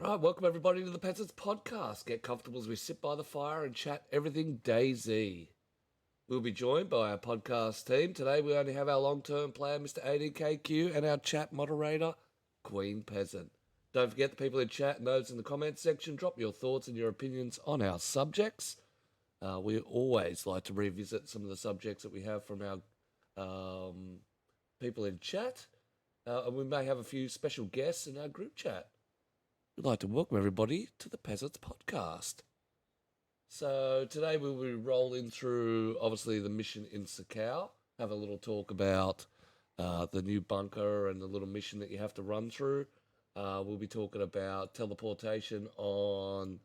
Right, welcome everybody to the Peasants podcast. Get comfortable as we sit by the fire and chat everything DayZ. We'll be joined by our podcast team. Today we only have our long-term player, Mr. 18KQ, and our chat moderator, Queen Peasent. Don't forget the people in chat and those in the comments section. Drop your thoughts and your opinions on our subjects. We always like to revisit some of the subjects that we have from our people in chat. And we may have a few special guests in our group chat. We'd like to welcome everybody to the Peasants podcast. So today we will be rolling through, obviously, the mission in Sakau. Have a little talk about the new bunker and the little mission that you have to run through. We'll be talking about teleportation on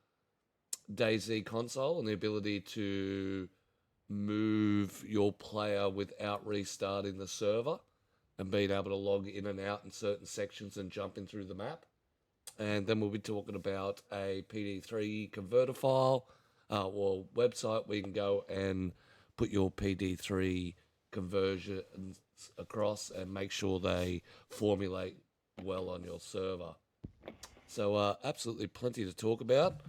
DayZ console and the ability to move your player without restarting the server and being able to log in and out in certain sections and jumping through the map. And then we'll be talking about a PD3 converter file or website where you can go and put your PD3 conversions across and make sure they formulate well on your server. So absolutely plenty to talk about.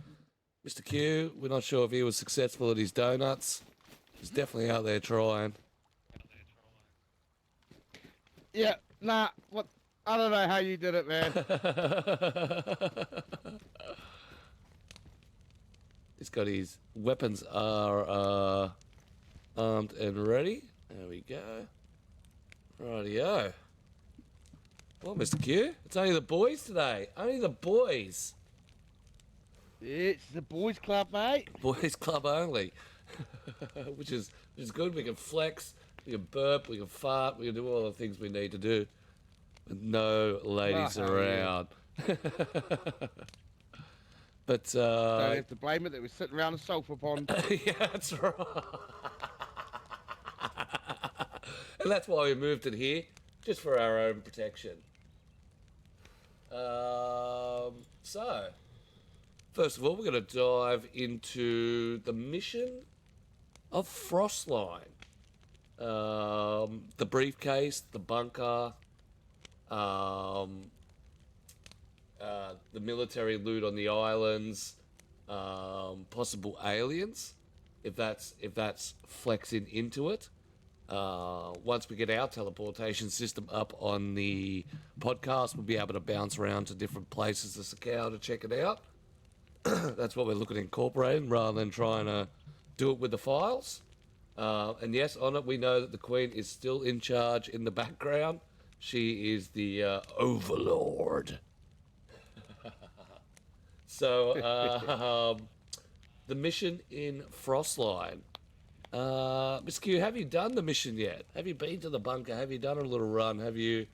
Mr. Q, we're not sure if he was successful at his donuts. He's definitely out there trying. Yeah, nah, what? I don't know how you did it, man. He's got his weapons are armed and ready. There we go. Rightio. Well, Mr. Q, it's only the boys today. Only the boys. It's the boys' club, mate. Boys club only. which is good. We can flex, we can burp, we can fart, we can do all the things we need to do. With no ladies around. Yeah. But don't have to blame it that we're sitting around the sofa pond. Yeah, that's right. And that's why we moved it here, just for our own protection. So, first of all, we're going to dive into the mission of Frostline. The briefcase, the bunker, the military loot on the islands, possible aliens, if that's flexing into it. Once we get our teleportation system up on the podcast, we'll be able to bounce around to different places of Sakau to check it out. That's what we're looking at incorporating rather than trying to do it with the files. And yes, on it we know that the Queen is still in charge in the background. She is the overlord. So, the mission in Frostline. Miss Q, have you done the mission yet? Have you been to the bunker? Have you done a little run? Have you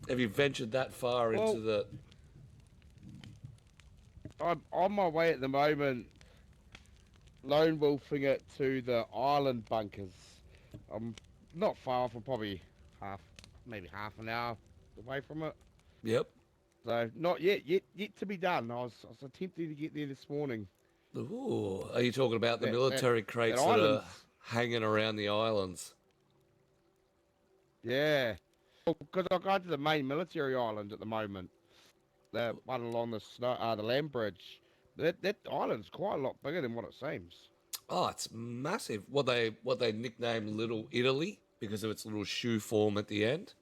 ventured that far into the... I'm on my way at the moment, lone wolfing it to the island bunkers. I'm not far from probably maybe half an hour away from it. Yep. So not yet to be done. I was attempting to get there this morning. Ooh, are you talking about the military crates that are hanging around the islands? Yeah, because I go to the main military island at the moment. The one along the land bridge. That island's quite a lot bigger than what it seems. Oh, it's massive. What they nicknamed Little Italy because of its little shoe form at the end.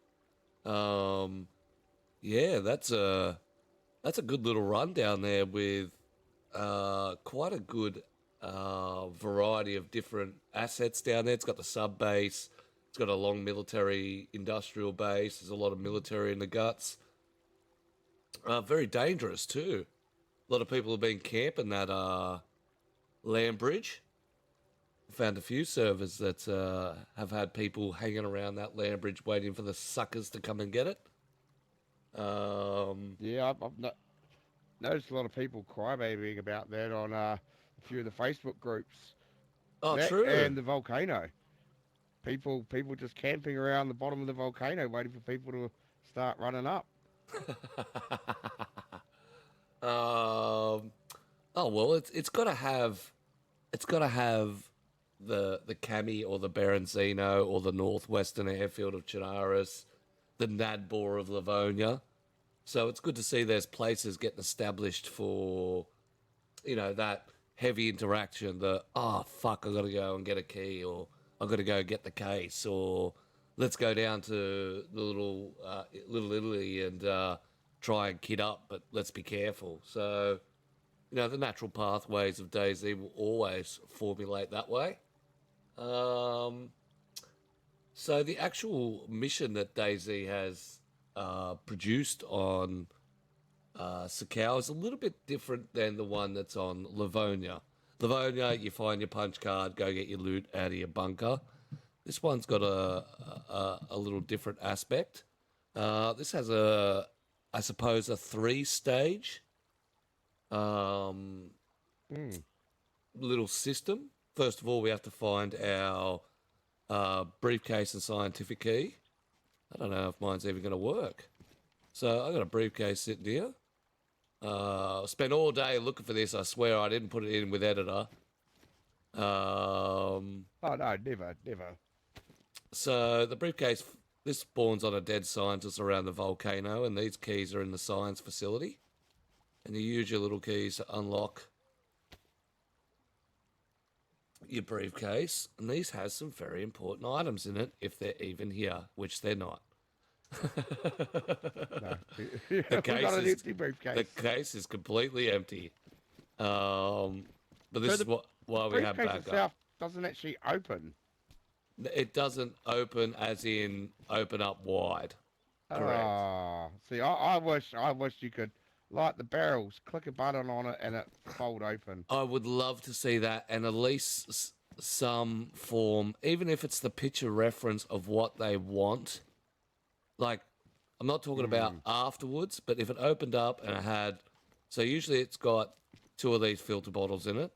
Yeah, that's a good little run down there with quite a good variety of different assets down there. It's got the sub base. It's got a long military industrial base. There's a lot of military in the guts. Very dangerous too. A lot of people have been camping that land bridge. Found a few servers that have had people hanging around that land bridge waiting for the suckers to come and get it. Yeah, I've noticed a lot of people crybabying about that on a few of the Facebook groups. Oh, that true. And the volcano. People just camping around the bottom of the volcano waiting for people to start running up. Oh well, it's got to have the Cami or the Berenzino or the northwestern airfield of Chinaris, the Nadbor of Livonia. So it's good to see there's places getting established for, that heavy interaction. Oh fuck, I got to go and get a key, or I got to go get the case, or let's go down to the Little Italy and try and kid up, but let's be careful. So, the natural pathways of DayZ will always formulate that way. So the actual mission that DayZ has produced on Sakau is a little bit different than the one that's on Livonia. Livonia, you find your punch card, go get your loot out of your bunker. This one's got a little different aspect. This has I suppose, a 3-stage little system. First of all, we have to find our briefcase and scientific key. I don't know if mine's even going to work. So I got a briefcase sitting here. Spent all day looking for this. I swear I didn't put it in with editor. Oh no, never. So the briefcase, this spawns on a dead scientist around the volcano, and these keys are in the science facility. And you use your little keys to unlock your briefcase. And these has some very important items in it, if they're even here, which they're not. No. The case got an is, empty briefcase. the case is completely empty. But this is why we have briefcase backup. itself doesn't actually open. It doesn't open as in open up wide. Correct. See, I wish you could light the barrels, click a button on it, and it fold open. I would love to see that, and at least some form, even if it's the picture reference of what they want. Like, I'm not talking about afterwards, but if it opened up and it had, so usually it's got 2 of these filter bottles in it.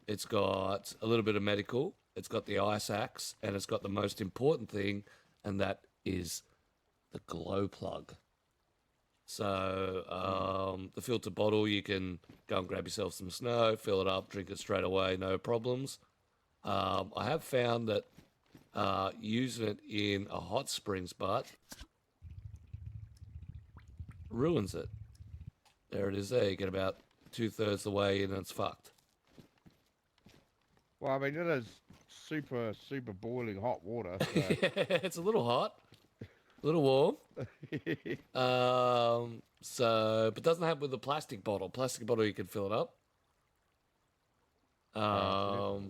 It's got a little bit of medical. It's got the ice axe, and it's got the most important thing, and that is the glow plug. So the filter bottle, you can go and grab yourself some snow, fill it up, drink it straight away, no problems. I have found that using it in a hot spring spot ruins it. There it is there. You get about 2/3 the way in and it's fucked. Well, I mean, it is super boiling hot water. So. It's a little hot, a little warm. But doesn't happen with the plastic bottle. Plastic bottle, you can fill it up.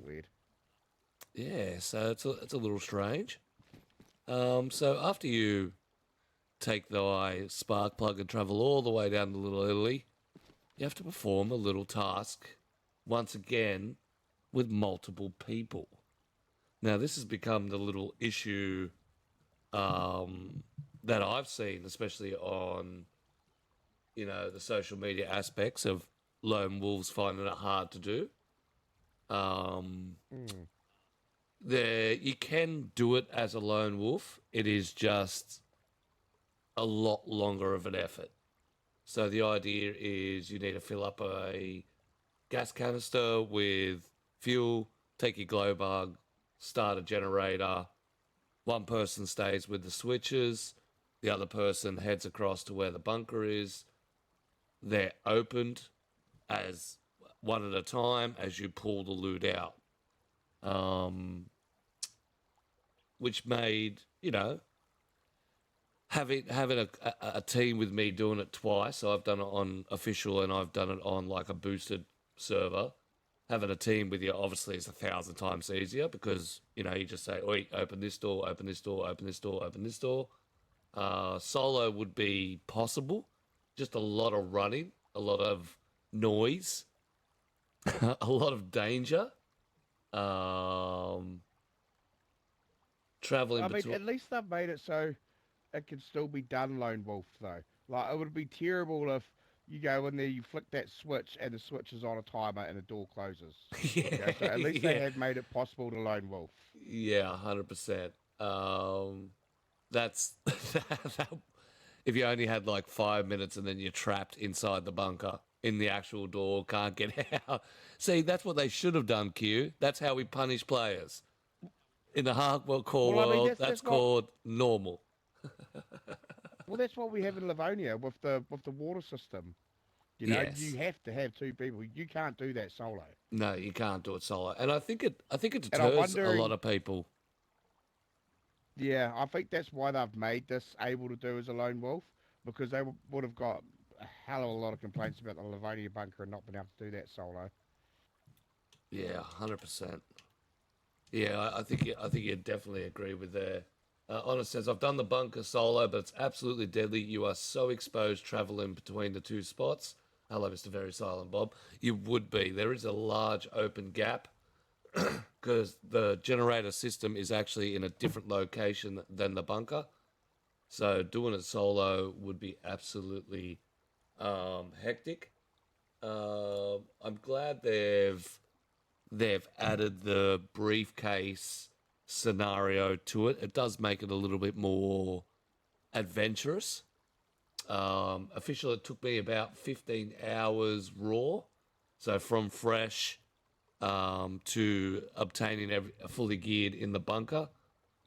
Weird. Yeah, so it's a little strange. So after you take the spark plug and travel all the way down to Little Italy, you have to perform a little task once again with multiple people. Now, this has become the little issue that I've seen, especially on, the social media aspects of lone wolves finding it hard to do. You can do it as a lone wolf. It is just a lot longer of an effort. So the idea is you need to fill up a gas canister with fuel, take your glow bug, start a generator. One person stays with the switches. The other person heads across to where the bunker is. They're opened as one at a time as you pull the loot out. Which made, having a team with me doing it twice. So I've done it on official and I've done it on like a boosted server. Having a team with you obviously is 1,000 times easier because, you just say, oi, open this door, open this door, open this door, open this door. Solo would be possible. Just a lot of running, a lot of noise, a lot of danger. Traveling between... at least they've made it so it can still be done lone wolf, though. Like, it would be terrible if you go in there, you flick that switch, and the switch is on a timer and the door closes. Yeah, so at least they have made it possible to lone wolf. Yeah, 100%. That's... if you only had like 5 minutes and then you're trapped inside the bunker in the actual door, can't get out. See, that's what they should have done, Q. That's how we punish players. In the hardcore world, that's called normal. Well, that's what we have in Livonia with the water system. You know, Yes. you have to have two people. You can't do that solo. No, you can't do it solo. And I think it And I'm deters a lot wondering, of people. yeah, I think that's why they've made this able to do as a lone wolf because they would have got a hell of a lot of complaints about the Livonia bunker and not being able to do that solo. Yeah, 100%. Yeah, I think you definitely agree with there. Honest says, I've done the bunker solo, but it's absolutely deadly. You are so exposed traveling between the two spots. Hello, Mr. Very Silent Bob. You would be. There is a large open gap because the generator system is actually in a different location than the bunker. So doing it solo would be absolutely hectic. I'm glad they've added the briefcase scenario to it. It does make it a little bit more adventurous. Officially, it took me about 15 hours raw. So from fresh to obtaining fully geared in the bunker,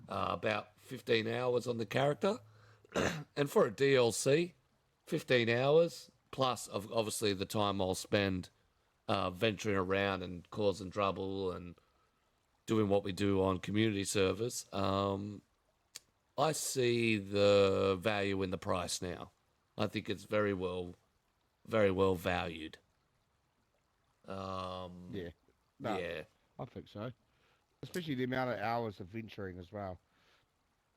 about 15 hours on the character. And for a DLC, 15 hours plus of obviously the time I'll spend venturing around and causing trouble and doing what we do on community servers. I see the value in the price now. I think it's very well valued. Yeah, no, Yeah, I think so. Especially the amount of hours of venturing as well.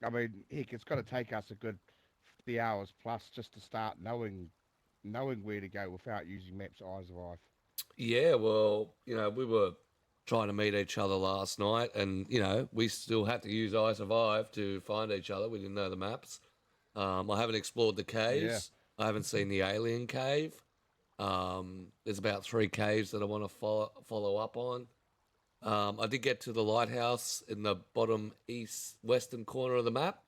I mean, heck, it's got to take us a good 50 hours plus just to start knowing where to go without using maps eyes of eye. yeah. Well, we were trying to meet each other last night, and we still had to use Eye Survive to find each other. We didn't know the maps. I haven't explored the Yeah. caves. I haven't seen the alien cave. There's about 3 caves that I want to follow up on. I did get to the lighthouse in the bottom east western corner of the map.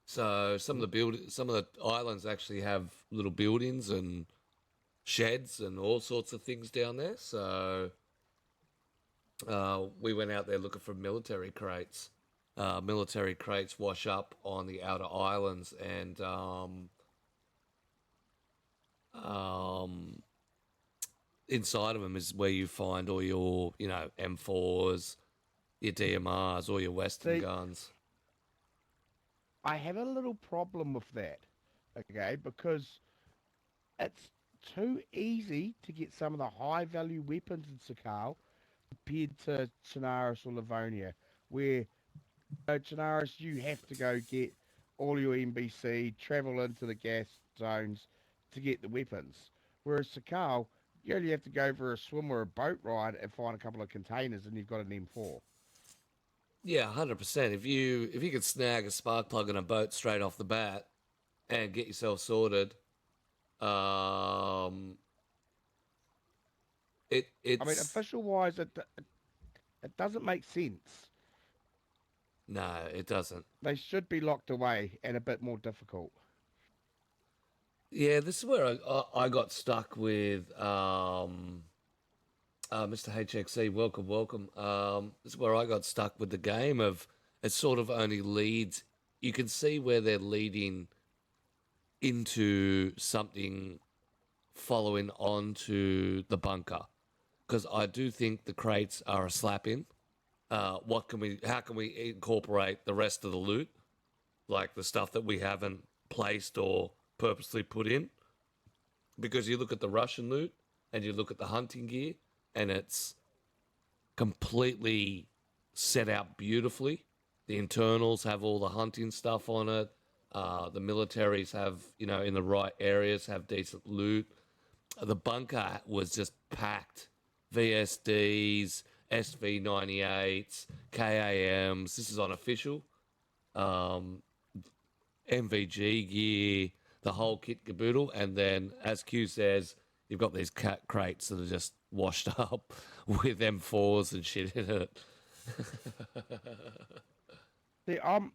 So some of the islands actually have little buildings and sheds and all sorts of things down there. So we went out there looking for military crates. Military crates wash up on the outer islands, and um, inside of them is where you find all your, M4s, your DMRs, all your Western See, guns. I have a little problem with that, okay, because it's too easy to get some of the high value weapons in Sakal compared to Chinaris or Livonia, where Chinaris you have to go get all your NBC, travel into the gas zones to get the weapons. Whereas Sakal, you only have to go for a swim or a boat ride and find a couple of containers and you've got an M4. Yeah, 100%. If you could snag a spark plug and a boat straight off the bat and get yourself sorted, um, it I mean, it's official wise, it doesn't make sense. no, it doesn't. They should be locked away and a bit more difficult. Yeah, this is where I got stuck with Mr. HXC. Welcome, welcome. This is where I got stuck with the game of it sort of only leads. You can see where they're leading into something following on to the bunker because I do think the crates are a slap in. How can we incorporate the rest of the loot, like the stuff that we haven't placed or purposely put in? Because you look at the Russian loot and you look at the hunting gear, and it's completely set out beautifully. The internals have all the hunting stuff on it. The militaries have, in the right areas, have decent loot. The bunker was just packed. VSDs, SV98s, KAMs. This is unofficial. Um, MVG gear, the whole kit caboodle. And then, as Q says, you've got these crates that are just washed up with M4s and shit in it. See, I'm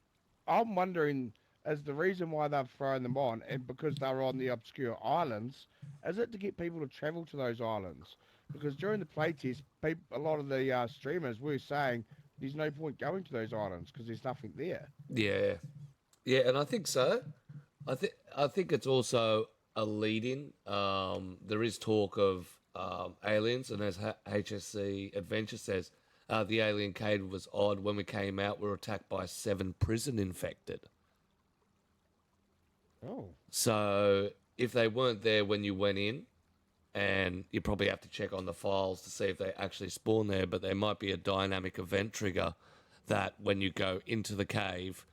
wondering as the reason why they've thrown them on, and because they're on the obscure islands, is it to get people to travel to those islands? Because during the playtest, a lot of the streamers were saying there's no point going to those islands because there's nothing there. Yeah. Yeah, and I think so. I think it's also a lead-in. There is talk of aliens, and as HSC Adventure says, the alien cave was odd. When we came out, we were attacked by 7 prison infected. Oh. So if they weren't there when you went in, and you probably have to check on the files to see if they actually spawn there, but there might be a dynamic event trigger that when you go into the cave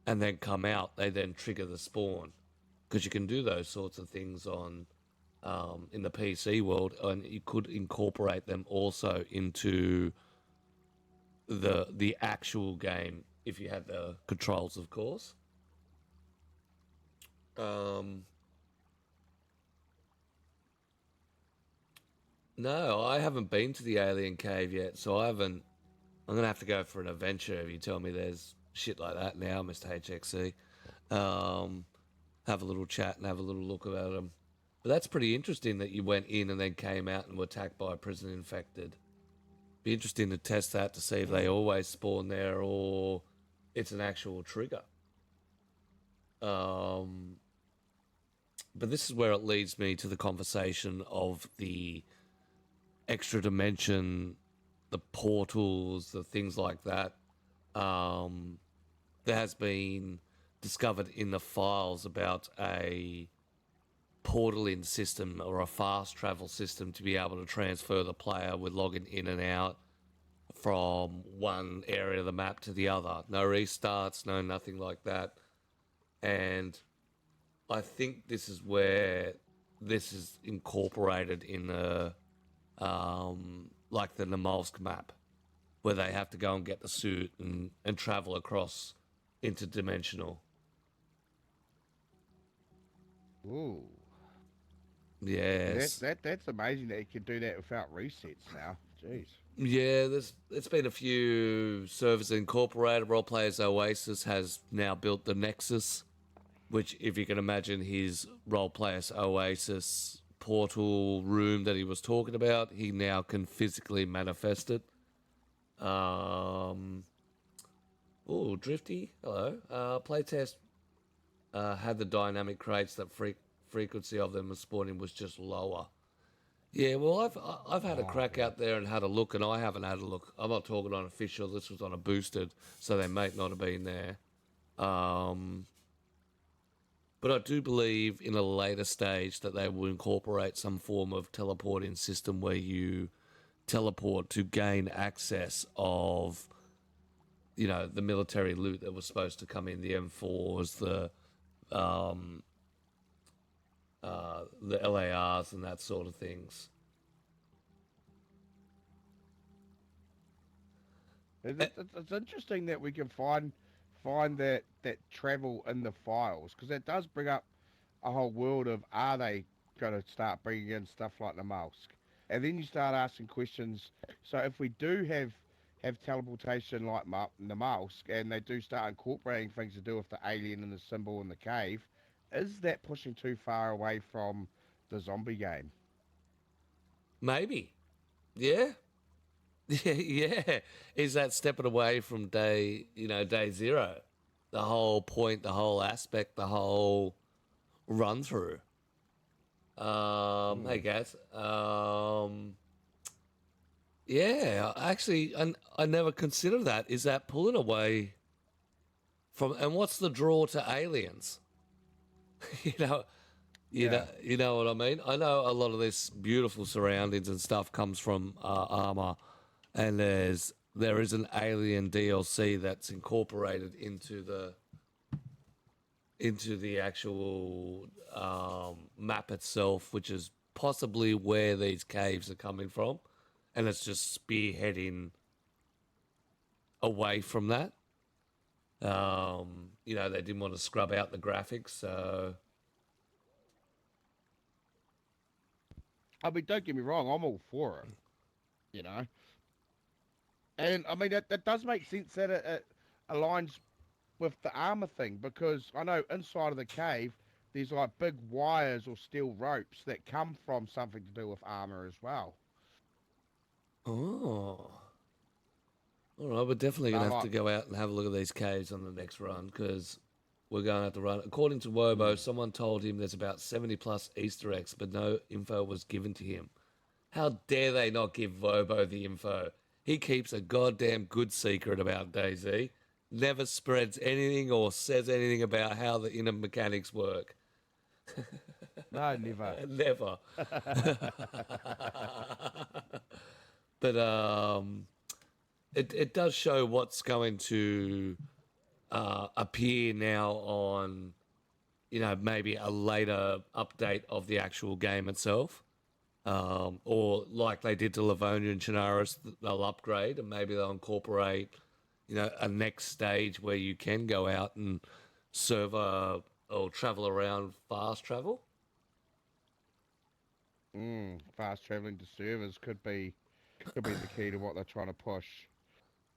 and then come out, they then trigger the spawn. Because you can do those sorts of things on in the PC world, and you could incorporate them also into the actual game if you had the controls, of course. Um, no, I haven't been to the alien cave yet, so I haven't. I'm gonna have to go for an adventure if you tell me there's shit like that now, Mr. HXC. Um, have a little chat and have a little look about them. But that's pretty interesting that you went in and then came out and were attacked by a prison infected. Be interesting to test that to see if they always spawn there or it's an actual trigger. Um, but this is where it leads me to the conversation of the extra dimension, the portals, the things like that. There has been discovered in the files about a portaling system or a fast travel system to be able to transfer the player with logging in and out from one area of the map to the other. No restarts, no nothing like that. And I think this is where this is incorporated in the like the Namalsk map, where they have to go and get the suit and travel across interdimensional. Ooh. Yes. That's amazing that you can do that without resets now. Jeez. Yeah, there's been a few servers incorporated. Role Players Oasis has now built the Nexus, which, if you can imagine his Role Players Oasis portal room that he was talking about, he now can physically manifest it. Oh, Drifty, hello. Playtest had the dynamic crates that frequency of them spawning was just lower. Yeah, well, I've had a crack out there and had a look, and I haven't had a look. I'm not talking on official. This was on a boosted, so they might not have been there. But I do believe in a later stage that they will incorporate some form of teleporting system where you teleport to gain access of, the military loot that was supposed to come in, the M4s, the LARs, and that sort of things. It's interesting that we can find that travel in the files because that does bring up a whole world of are they going to start bringing in stuff like the mask, and then you start asking questions. So if we do have teleportation like the mask, and they do start incorporating things to do with the alien and the symbol in the cave, is that pushing too far away from the zombie game? Maybe. Yeah. Yeah, yeah. Is that stepping away from day zero? The whole point, the whole aspect, the whole run through. Hey guys. Yeah, actually, I never considered that. Is that pulling away from? And what's the draw to aliens? you know, Yeah. you know what I mean. I know a lot of this beautiful surroundings and stuff comes from armor, and there is an alien DLC that's incorporated into the actual map itself, which is possibly where these caves are coming from, and it's just spearheading away from that. They didn't want to scrub out the graphics, so I mean, don't get me wrong, I'm all for it, you know. And I mean, that does make sense that it aligns with the armor thing because I know inside of the cave there's like big wires or steel ropes that come from something to do with armor as well. oh. All right, we're definitely They're gonna have to like, go out and have a look at these caves on the next run because we're going to have to run. According to Wobo, someone told him there's about 70 plus Easter eggs, but no info was given to him. How dare they not give Wobo the info? He keeps a goddamn good secret about DayZ. Never spreads anything or says anything about how the inner mechanics work. No, never. Never. But it does show what's going to appear now on, maybe a later update of the actual game itself. Or like they did to Livonia and Chernarus, they'll upgrade and maybe they'll incorporate, a next stage where you can go out and server or travel around fast travel. Fast traveling to servers could be the key to what they're trying to push,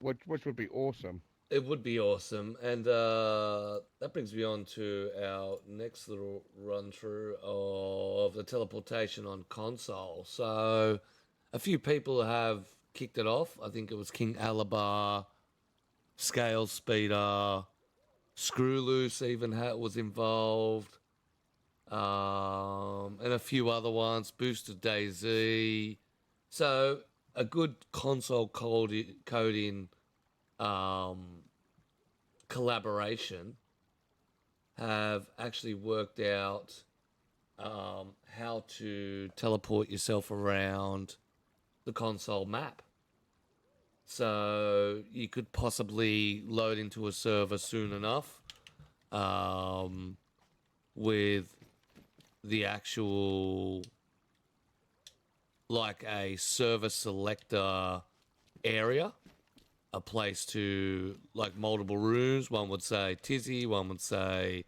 which would be awesome. It would be awesome, and that brings me on to our next little run through of the teleportation on console. So, a few people have kicked it off. I think it was King Alabar, Scale Speeder, Screw Loose even was involved, and a few other ones. Boosted DayZ. So a good console coding collaboration have actually worked out how to teleport yourself around the console map. So you could possibly load into a server soon enough with the actual, like a server selector area, a place to, like, multiple rooms. One would say Tizzy, one would say,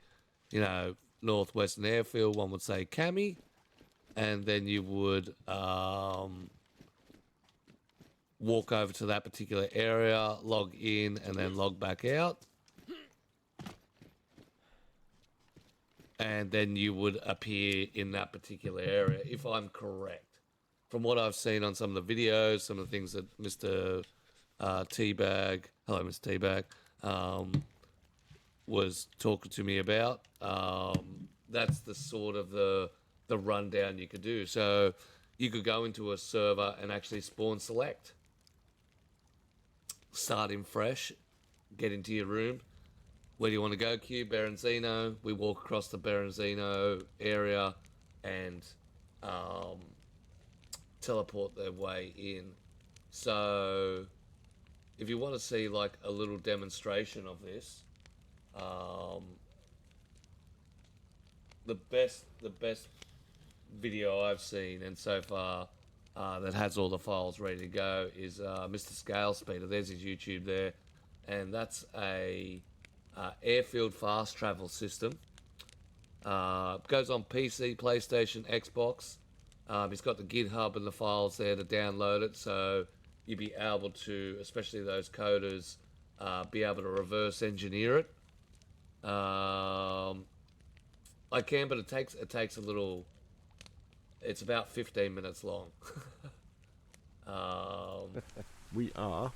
Northwestern Airfield, one would say Cami, and then you would walk over to that particular area, log in, and then log back out. And then you would appear in that particular area, if I'm correct. From what I've seen on some of the videos, some of the things that Mr. Teabag, hello Mr. Teabag, was talking to me about, that's the sort of the rundown you could do. So you could go into a server and actually spawn select. Start in fresh, get into your room. Where do you want to go, Q? Berenzino. We walk across the Berenzino area and teleport their way in. So if you want to see like a little demonstration of this, the best video I've seen and so far that has all the files ready to go is Mr. Scale Speeder. There's his YouTube there, and that's a airfield fast travel system. Goes on PC, PlayStation, Xbox. He's got the GitHub and the files there to download it, so you'll be able to, especially those coders, be able to reverse engineer it. I can, but it takes a little. It's about 15 minutes long. We are.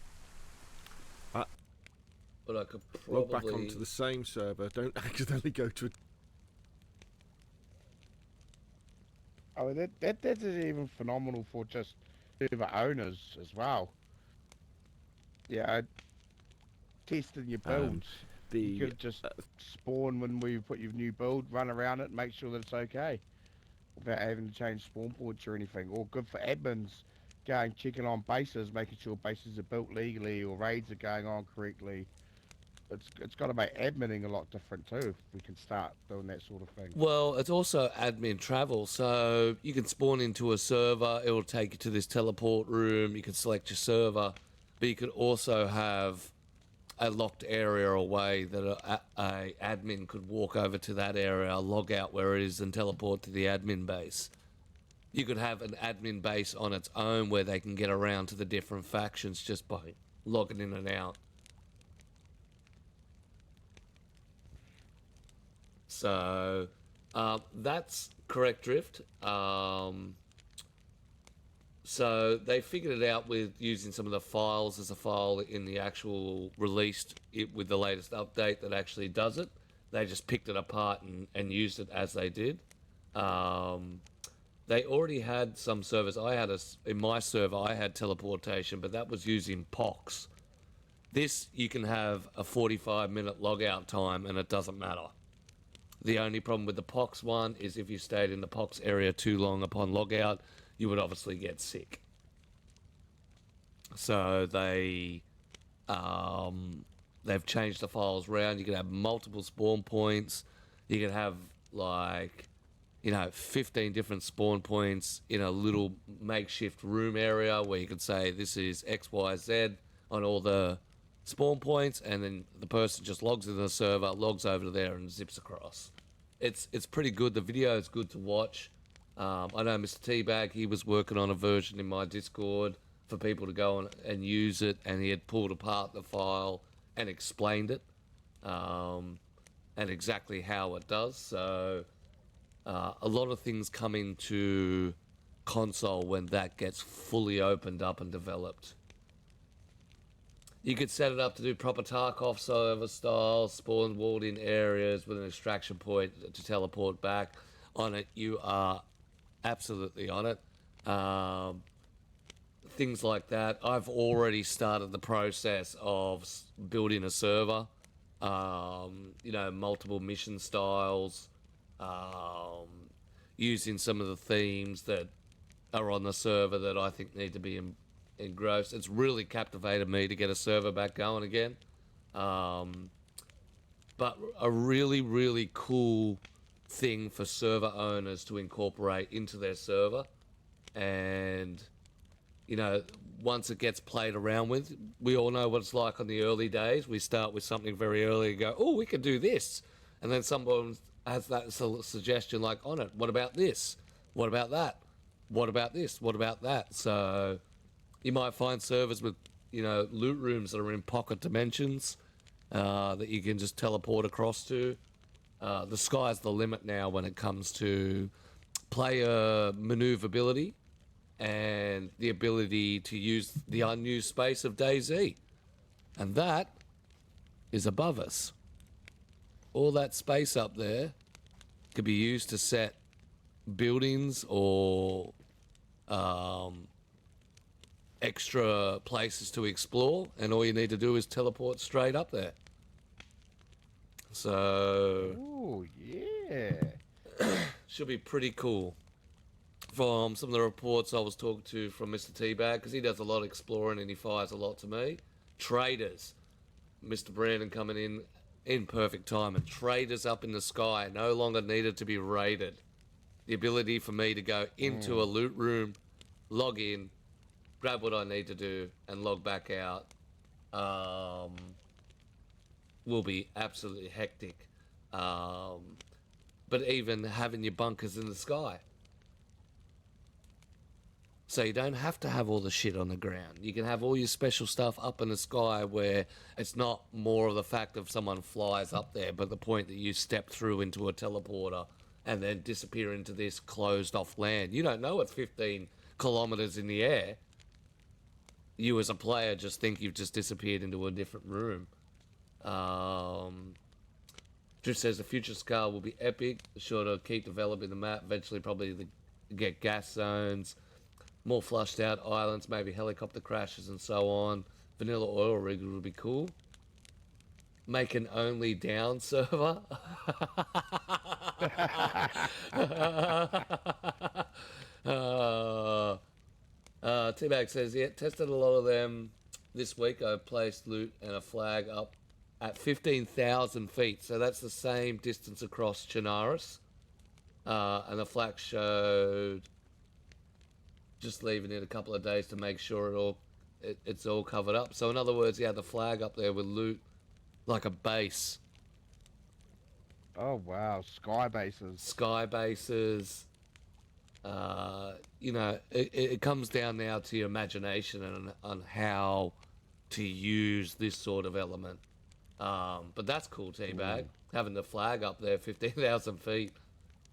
But I could Log probably back onto the same server. Don't accidentally go to a... Oh, that is even phenomenal for just server owners as well. Yeah, testing your builds. You could just spawn when we put your new build, run around it, make sure that it's okay, without having to change spawn points or anything. Or good for admins, going checking on bases, making sure bases are built legally or raids are going on correctly. It's got to make adminning a lot different too, if we can start doing that sort of thing. Well, it's also admin travel, so you can spawn into a server, it will take you to this teleport room, you can select your server, but you could also have a locked area away that a admin could walk over to that area, log out where it is, and teleport to the admin base. You could have an admin base on its own where they can get around to the different factions just by logging in and out. So that's correct drift. So they figured it out with using some of the files as a file in the actual released with the latest update that actually does it. They just picked it apart and used it as they did. They already had some servers. In my server, I had teleportation, but that was using POX. This, you can have a 45-minute logout time, and it doesn't matter. The only problem with the POX one is if you stayed in the POX area too long upon logout, you would obviously get sick. So they've changed the files around. You can have multiple spawn points. You can have, like, 15 different spawn points in a little makeshift room area where you could say this is X, Y, Z on all the spawn points, and then the person just logs into the server, logs over to there, and zips across. It's pretty good. The video is good to watch. I know Mr. Teabag, he was working on a version in my Discord for people to go and use it, and he had pulled apart the file and explained it, and exactly how it does. So a lot of things come into console when that gets fully opened up and developed. You could set it up to do proper Tarkov server style, spawn walled in areas with an extraction point to teleport back. On it, you are absolutely on it. Things like that. I've already started the process of building a server. Multiple mission styles. Using some of the themes that are on the server that I think need to be engrossed. It's really captivated me to get a server back going again. But a really, really cool thing for server owners to incorporate into their server. And, once it gets played around with, we all know what it's like on the early days. We start with something very early and go, oh, we could do this. And then someone has that suggestion like on it. What about this? What about that? What about this? What about that? So you might find servers with, loot rooms that are in pocket dimensions that you can just teleport across to. The sky's the limit now when it comes to player maneuverability and the ability to use the unused space of DayZ. And that is above us. All that space up there could be used to set buildings or extra places to explore, and all you need to do is teleport straight up there. So, Oh, yeah. should be pretty cool. From some of the reports I was talking to from Mr. Teabag, because he does a lot of exploring and he fires a lot to me. Traders. Mr. Brandon coming in perfect time, and traders up in the sky no longer needed to be raided. The ability for me to go into a loot room, log in, grab what I need to do, and log back out will be absolutely hectic. But even having your bunkers in the sky. So you don't have to have all the shit on the ground. You can have all your special stuff up in the sky where it's not more of the fact of someone flies up there, but the point that you step through into a teleporter and then disappear into this closed off land. You don't know it's 15 kilometers in the air. You as a player just think you've just disappeared into a different room. Drift says the future Scar will be epic. Sure to keep developing the map. Eventually probably get gas zones, more flushed out islands, maybe helicopter crashes and so on. Vanilla oil rig would be cool. Make an only down server. T-Bag says, yeah, tested a lot of them this week. I placed loot and a flag up at 15,000 feet. So that's the same distance across Chinaris. And the flag showed just leaving it a couple of days to make sure it's all covered up. So in other words, you had the flag up there with loot like a base. Oh, wow. Sky bases. Sky bases. It comes down now to your imagination and on how to use this sort of element. But that's cool, Teabag. Having the flag up there, 15,000 feet.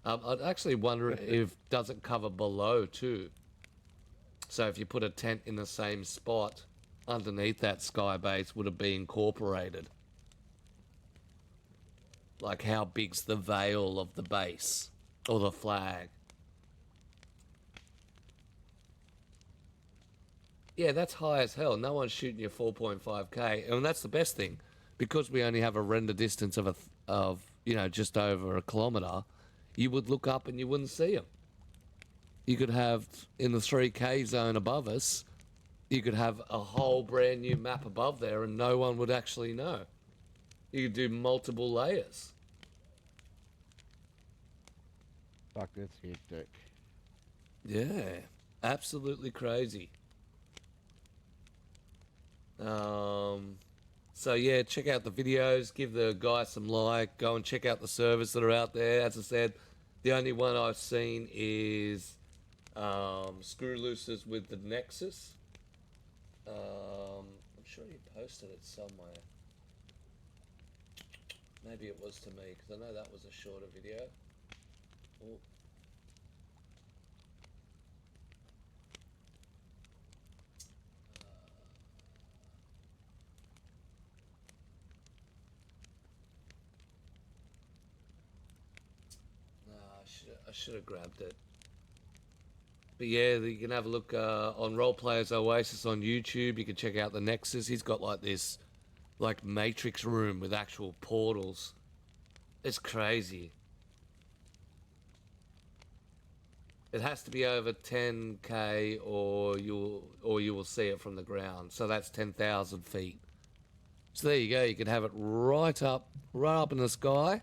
I'd actually wonder if does it cover below too. So if you put a tent in the same spot underneath that sky base, would it be incorporated? Like how big's the veil of the base or the flag? Yeah, that's high as hell. No one's shooting you 4.5k, and that's the best thing, because we only have a render distance of just over a kilometer. You would look up and you wouldn't see them. You could have in the 3k zone above us. You could have a whole brand new map above there, and no one would actually know. You could do multiple layers. Fuck, that's hectic. Yeah, absolutely crazy. So yeah, check out the videos, give the guy some like, go and check out the servers that are out there. As I said, the only one I've seen is Screw Looses with the Nexus. I'm sure he posted it somewhere. Maybe it was to me, because I know that was a shorter video. Oh. I should have grabbed it. But yeah, you can have a look on Role Players Oasis on YouTube. You can check out the Nexus. He's got like this, like Matrix room with actual portals. It's crazy. It has to be over 10k, or you will see it from the ground. So that's 10,000 feet. So there you go. You can have it right up in the sky,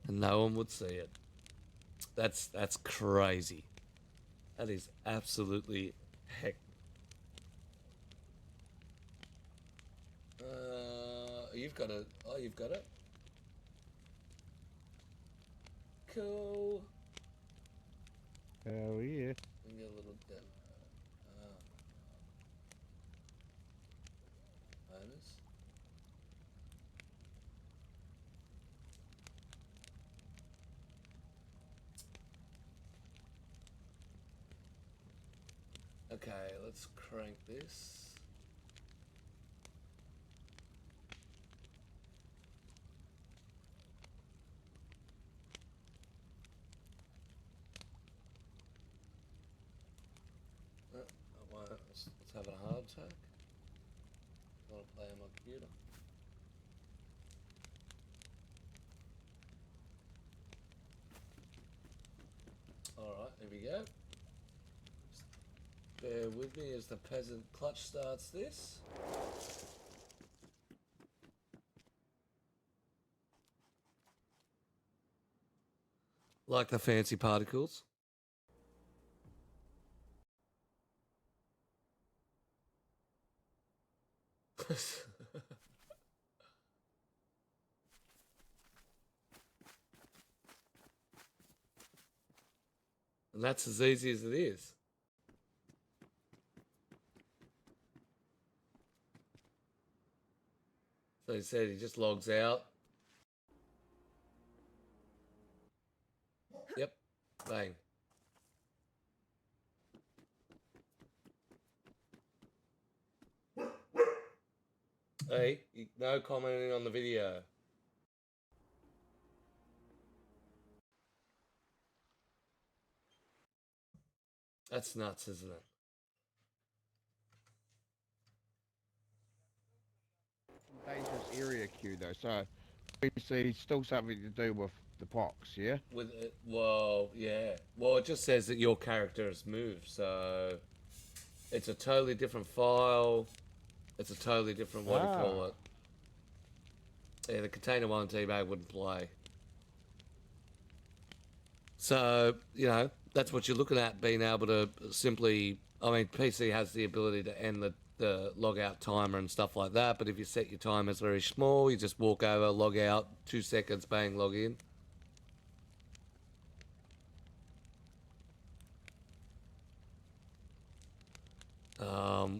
and no one would see it. That's crazy. That is absolutely heck. You've got it. Oh, you've got it. Cool. Hell yeah. We can get a little bit. Bonus. Okay, let's crank this. Let's have a hard attack. I want to play on my computer. Alright, here we go. Bear with me as the Peasent clutch starts this. Like the fancy particles. And that's as easy as it is. So he said he just logs out. Yep. Bang. Hey, no commenting on the video. That's nuts, isn't it? Dangerous area queue though, so we see still something to do with the pox, yeah? With it, well, yeah. Well, it just says that your character has moved, so it's a totally different file. It's a totally different, what do you call it? Yeah, the container one T-Bag wouldn't play. So, that's what you're looking at, being able to simply, PC has the ability to end the log out timer and stuff like that, but if you set your timers very small, you just walk over, log out, 2 seconds, bang, log in.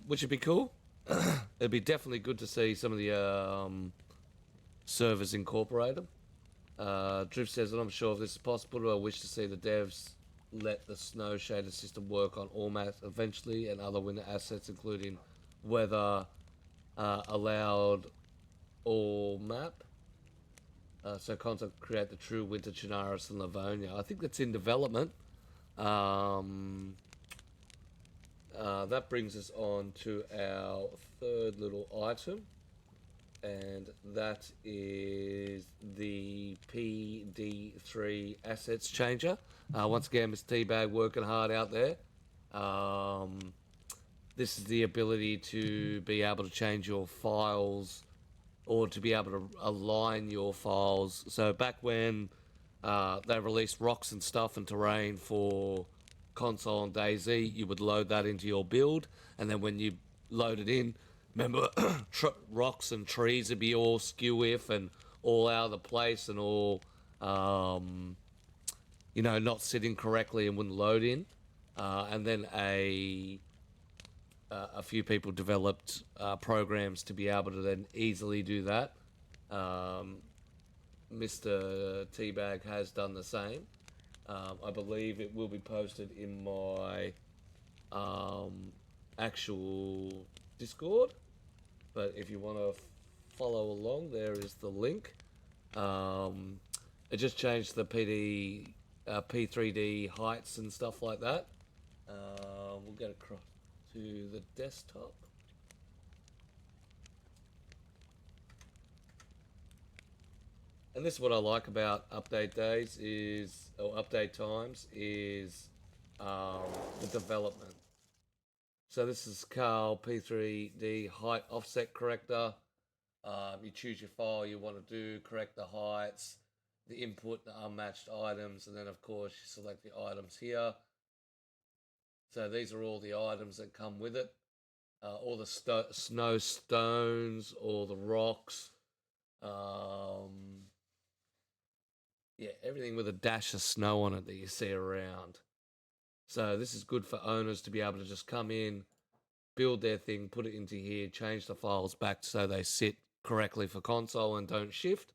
Which would be cool. It'd be definitely good to see some of the servers incorporate them. Drift says that I'm sure if this is possible, I wish to see the devs let the snow shader system work on all maps eventually, and other winter assets including weather allowed all map. So console create the true winter Chernarus and Livonia. I think that's in development. That brings us on to our third little item, and that is the PD3 assets changer. Once again, Mr. Teabag working hard out there. This is the ability to be able to change your files or to be able to align your files. So back when they released rocks and stuff and terrain for console and DayZ, you would load that into your build, and then when you load it in, remember, rocks and trees would be all skew-if and all out of the place and all, you know, not sitting correctly and wouldn't load in. And then a few people developed programs to be able to then easily do that. Mr. Teabag has done the same. I believe it will be posted in my actual Discord, but if you want to follow along, there is the link. It just changed the P3D heights and stuff like that. We'll get across to the desktop. And this is what I like about update days is, or update times, is the development. So this is Carl P3D height offset corrector. You choose your file you want to do, correct the heights, the input, the unmatched items, and then of course you select the items here. So these are all the items that come with it. All the snow stones, all the rocks. Yeah, everything with a dash of snow on it that you see around. So this is good for owners to be able to just come in, build their thing, put it into here, change the files back so they sit correctly for console and don't shift.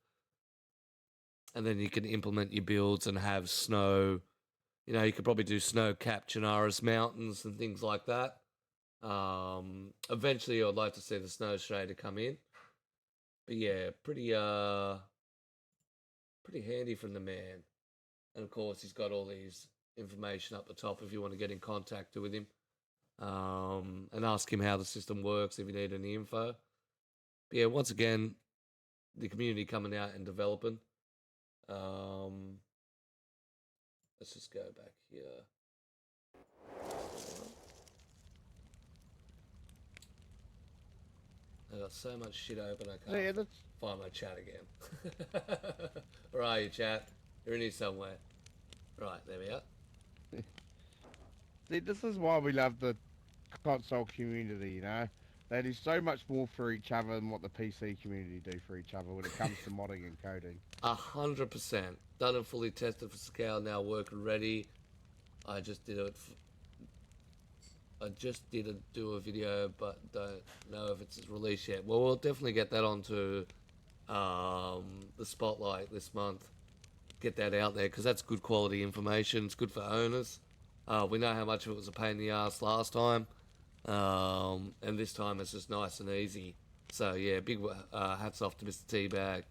And then you can implement your builds and have snow. You know, you could probably do snow-capped Chernarus mountains and things like that. Eventually, I'd like to see the snow shader come in. But yeah, pretty handy from the man. And of course, he's got all these information up the top if you want to get in contact with him. And ask him how the system works if you need any info. But yeah, once again, the community coming out and developing. Let's just go back here. I got so much shit open I can't find my chat again. Where are you, chat? You're in here somewhere. Right, there we are. See, this is why we love the console community, you know? They do so much more for each other than what the PC community do for each other when it comes to modding and coding. 100%. Done and fully tested for scale, now working ready. I just did it. Do a video, but don't know if it's released yet. Well, we'll definitely get that onto the spotlight this month. Get that out there because that's good quality information. It's good for owners. We know how much of it was a pain in the ass last time, and this time it's just nice and easy. So yeah, big hats off to Mr. Teabag.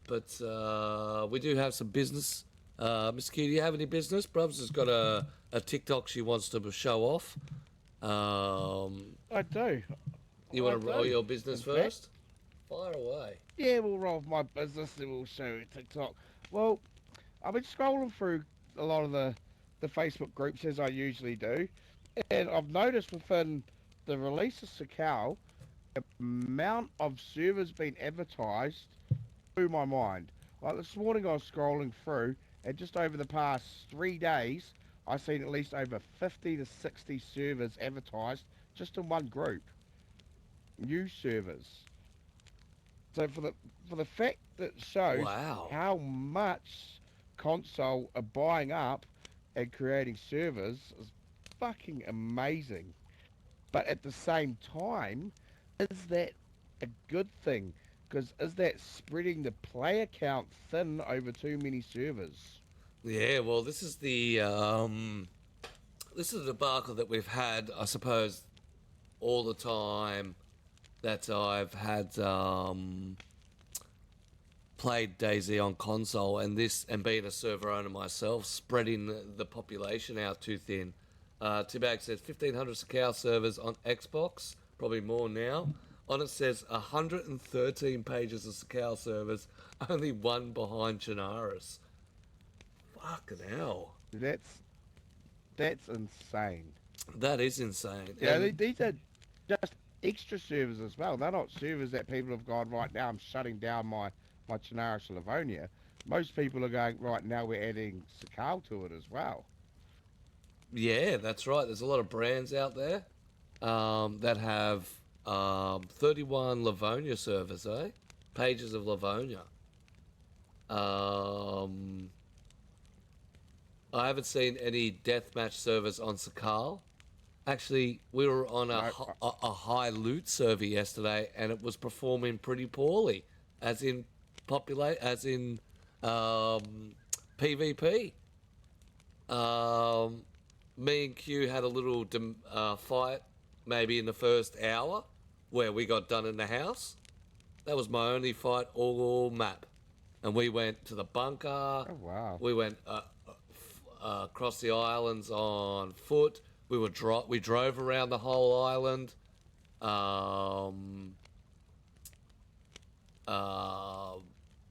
But we do have some business. Mr. Q, do you have any business? Brubs has got a TikTok she wants to show off. I do. You want to roll your business first? Fire away. Yeah, we'll roll my business and we'll show you TikTok. Well, I've been scrolling through a lot of the Facebook groups as I usually do, and I've noticed within the release of Sakal, the amount of servers being advertised blew my mind. Like this morning I was scrolling through, and just over the past 3 days, I've seen at least over 50 to 60 servers advertised just in one group. New servers. So for the fact that shows how much console are buying up and creating servers is fucking amazing. But at the same time, is that a good thing? Because is that spreading the player count thin over too many servers? Yeah, well, this is the debacle that we've had, I suppose, all the time that I've had played DayZ on console, and being a server owner myself, spreading the population out too thin. T-Bag says 1,500 Sakal servers on Xbox, probably more now. On it says 113 pages of Sakal servers, only one behind Chinaris. Fucking hell. That's insane. That is insane. Yeah, And these are just extra servers as well. They're not servers that people have gone, right now I'm shutting down my Chinaris Livonia. Most people are going, right now we're adding Sakal to it as well. yeah, that's right. There's a lot of brands out there that have 31 Livonia servers, eh? Pages of Livonia. I haven't seen any deathmatch servers on Sakal. Actually, we were on a high loot server yesterday, and it was performing pretty poorly, as in PvP. Me and Q had a little fight, maybe in the first hour, where we got done in the house. That was my only fight all map, and we went to the bunker. Oh, wow. We went across the islands on foot. We drove around the whole island.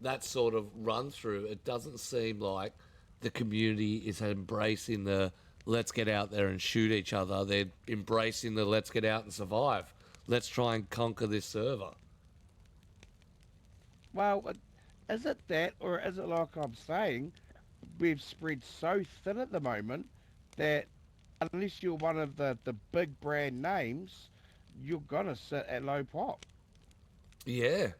That sort of run through. It doesn't seem like the community is embracing the let's get out there and shoot each other. They're embracing the let's get out and survive. Let's try and conquer this server. Well, is it that, or is it like I'm saying, we've spread so thin at the moment that unless you're one of the big brand names, you're gonna sit at low pop. Yeah.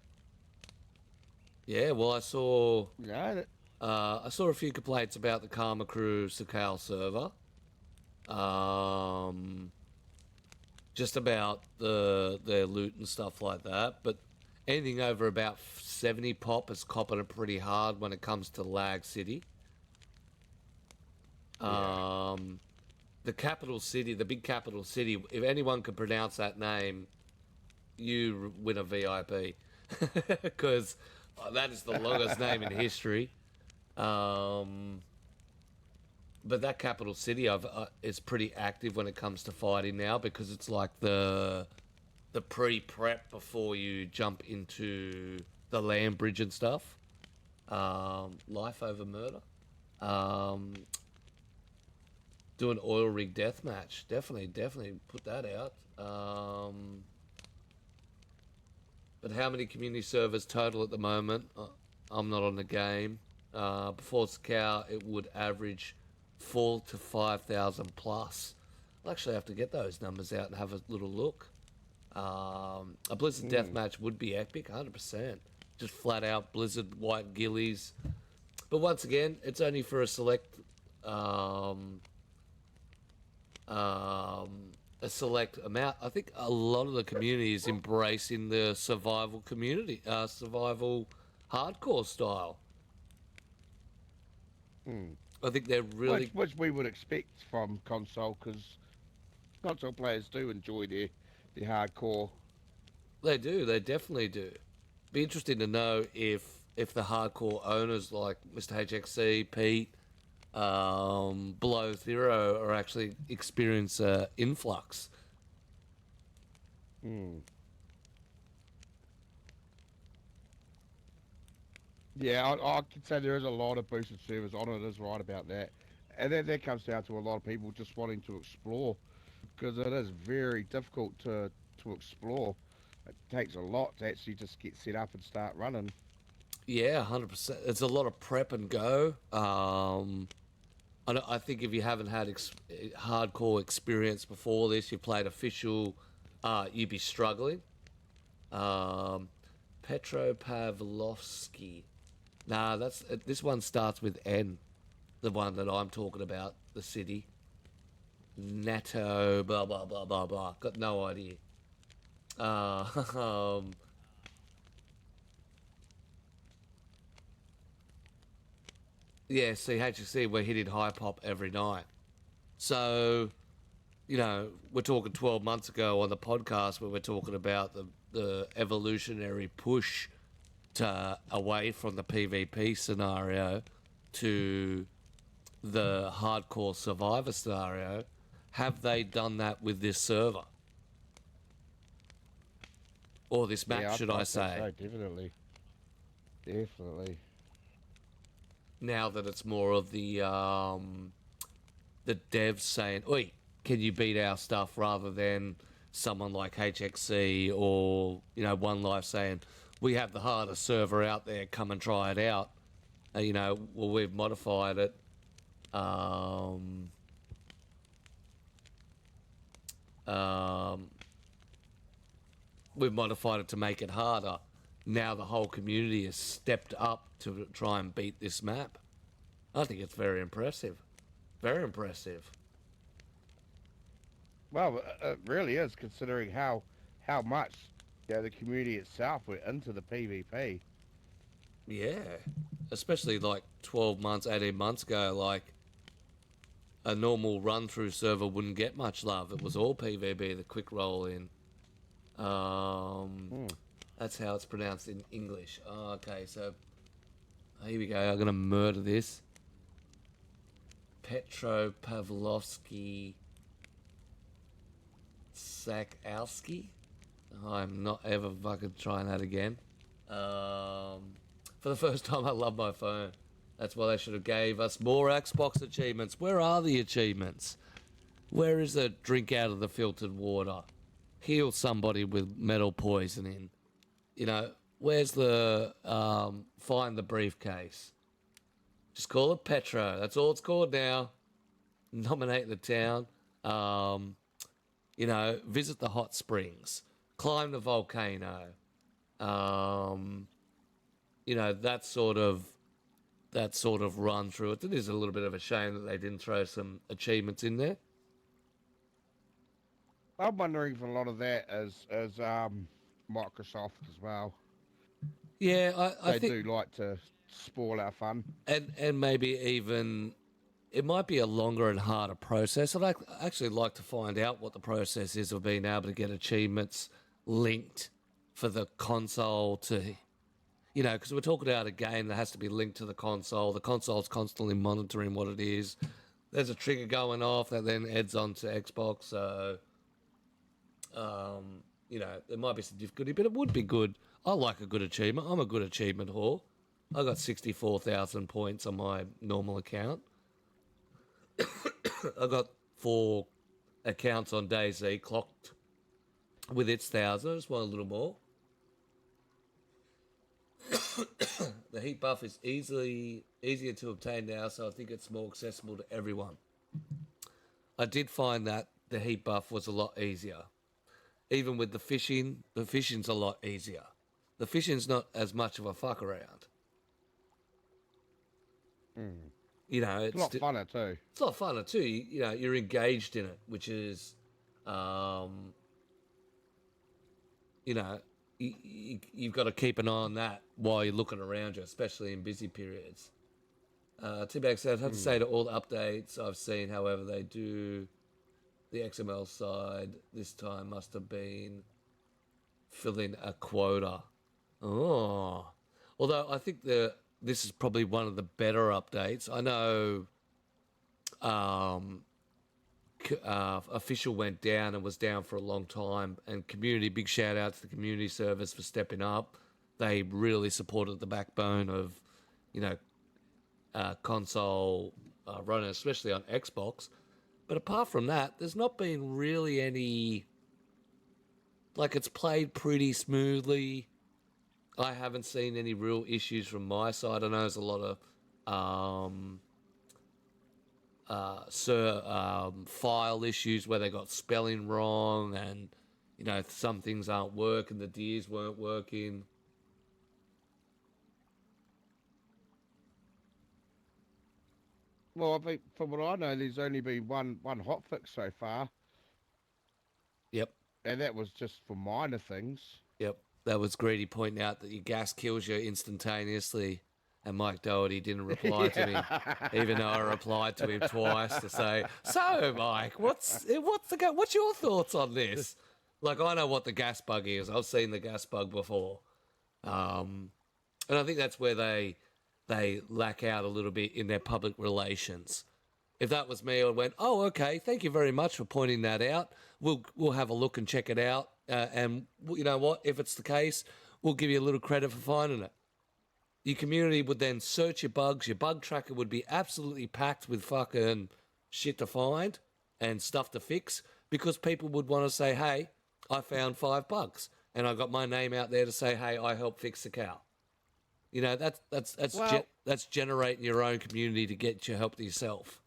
Yeah, well, I saw Yeah. a few complaints about the Karma Crew Sakal server. Just about their loot and stuff like that. But anything over about 70 pop is copping it pretty hard when it comes to Lag City. Yeah. The capital city, the big capital city, if anyone can pronounce that name, you win a VIP. Because that is the longest name in history. But that capital city is pretty active when it comes to fighting now, because it's like the pre-prep before you jump into the land bridge and stuff. Life over murder. Do an oil rig deathmatch. Definitely put that out. But how many community servers total at the moment? I'm not on the game. Before Sakal, it would average 4,000 to 5,000 plus. I'll actually have to get those numbers out and have a little look. A Blizzard deathmatch would be epic, 100%. Just flat out Blizzard white gillies. But once again, it's only for a select amount. I think a lot of the community is embracing the survival community, survival hardcore style. I think they're really... Which we would expect from console, because console players do enjoy their hardcore. They do, they definitely do. Be interesting to know if the hardcore owners like Mr. HXC, Pete, Below Zero are actually experience influx. Yeah, I can say there is a lot of boosted servers on it, is right about that. And that comes down to a lot of people just wanting to explore, because it is very difficult to explore. It takes a lot to actually just get set up and start running. Yeah, 100%. It's a lot of prep and go. I think if you haven't had hardcore experience before this, you played official, you'd be struggling. Petropavlovsky. Nah, this one starts with N. The one that I'm talking about, the city. NATO, blah, blah, blah, blah, blah. Got no idea. Yeah, see, HSC, we're hitting high pop every night. So, you know, we're talking 12 months ago on the podcast where we're talking about the evolutionary push to away from the PvP scenario to the hardcore survivor scenario. Have they done that with this server? Or this map, Yeah, should I think say? so, definitely. Definitely. Now that it's more of the devs saying, "Oi, can you beat our stuff?" rather than someone like HXC or, you know, One Life saying, "We have the hardest server out there. Come and try it out." You know, well, we've modified it. We've modified it to make it harder. Now the whole community has stepped up to try and beat this map. I think it's very impressive. Very impressive. Well, it really is, considering how much the community itself went into the PvP. Yeah. Especially like 12 months, 18 months ago, like a normal run-through server wouldn't get much love. It was all PvP, the quick roll in. That's how it's pronounced in English. Oh, okay, so here we go. I'm going to murder this. Petro Pavlovsky Sakowski. I'm not ever fucking trying that again. For the first time, I love my phone. That's why they should have gave us more Xbox achievements. Where are the achievements? Where is the drink out of the filtered water? Heal somebody with metal poisoning. You know, where's the find the briefcase? Just call it Petro. That's all it's called now. Nominate the town. You know, visit the hot springs. Climb the volcano. You know, that sort of run through it. It is a little bit of a shame that they didn't throw some achievements in there. I'm wondering if a lot of that is Microsoft as well. Yeah, I They think do like to spoil our fun. and maybe even it might be a longer and harder process. I'd actually like to find out what the process is of being able to get achievements linked for the console to, you know, because we're talking about a game that has to be linked to the console. The console's constantly monitoring what it is. There's a trigger going off that then adds on to Xbox. So, you know, there might be some difficulty, but it would be good. I like a good achievement. I'm a good achievement whore. I got 64,000 points on my normal account. I got 4 accounts on DayZ clocked with its 1,000. I just want a little more. The heat buff is easier to obtain now, so I think it's more accessible to everyone. I did find that the heat buff was a lot easier. Even with the fishing's a lot easier. The fishing's not as much of a fuck around. You know, It's a lot funner too. It's a lot funner too. You know, you're engaged in it, which is, you know, you've got to keep an eye on that while you're looking around you, especially in busy periods. T-Bag said, I have to say to all the updates I've seen, however, they do the XML side this time must have been filling a quota. Oh. Although I think this is probably one of the better updates. I know official went down and was down for a long time, and community, big shout out to the community service for stepping up. They really supported the backbone of, you know, console running, especially on Xbox. But apart from that, there's not been really any, like, it's played pretty smoothly. I haven't seen any real issues from my side. I know there's a lot of file issues where they got spelling wrong, and, you know, some things aren't working. The deers weren't working. Well, I think from what I know, there's only been one hotfix so far, Yep. and that was just for minor things. Yep. That was Greedy pointing out that your gas kills you instantaneously. and Mike Doherty didn't reply to me, even though I replied to him twice to say, "So, Mike, what's your thoughts on this?" Like, I know what the gas bug is. I've seen the gas bug before, and I think that's where they lack out a little bit in their public relations. If that was me, I went, "Oh, okay, thank you very much for pointing that out. We'll have a look and check it out, and you know what? If it's the case, we'll give you a little credit for finding it." Your community would then search your bugs. Your bug tracker would be absolutely packed with fucking shit to find and stuff to fix, because people would want to say, "Hey, I found 5 bugs, and I got my name out there to say, hey, I helped fix the cow." You know, that's generating your own community to get your help to yourself.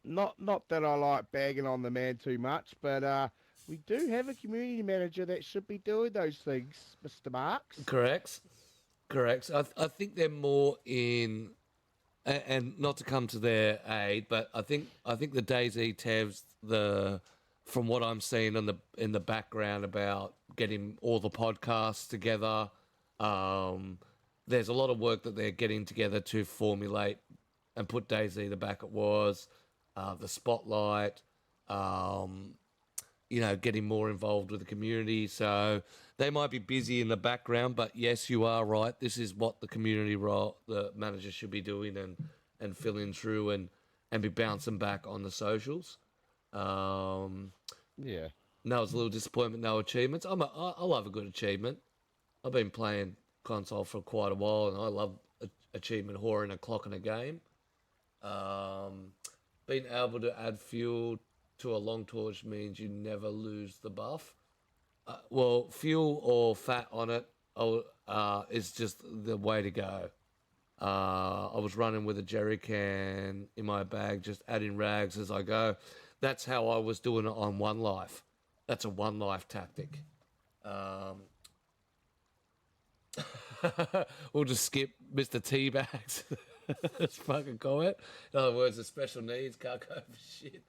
Not that I like bagging on the man too much, but we do have a community manager that should be doing those things, Mr. Marks. Correct. I think they're more in, and not to come to their aid, but I think the DayZ Tevs, from what I'm seeing in the background about getting all the podcasts together, there's a lot of work that they're getting together to formulate and put DayZ the back it was, the spotlight, getting more involved with the community. So they might be busy in the background, but yes, you are right. This is what the community role, the manager should be doing and filling through and be bouncing back on the socials. Yeah. No, it's a little disappointment, no achievements. I love a good achievement. I've been playing console for quite a while, and I love achievement whoring a clock in a game. Being able to add fuel to a long torch means you never lose the buff. Well, fuel or fat on it is just the way to go. I was running with a jerry can in my bag, just adding rags as I go. That's how I was doing it on One Life. That's a One Life tactic. We'll just skip Mr. Teabags. That's fucking comment. In other words, the special needs can't go for shit.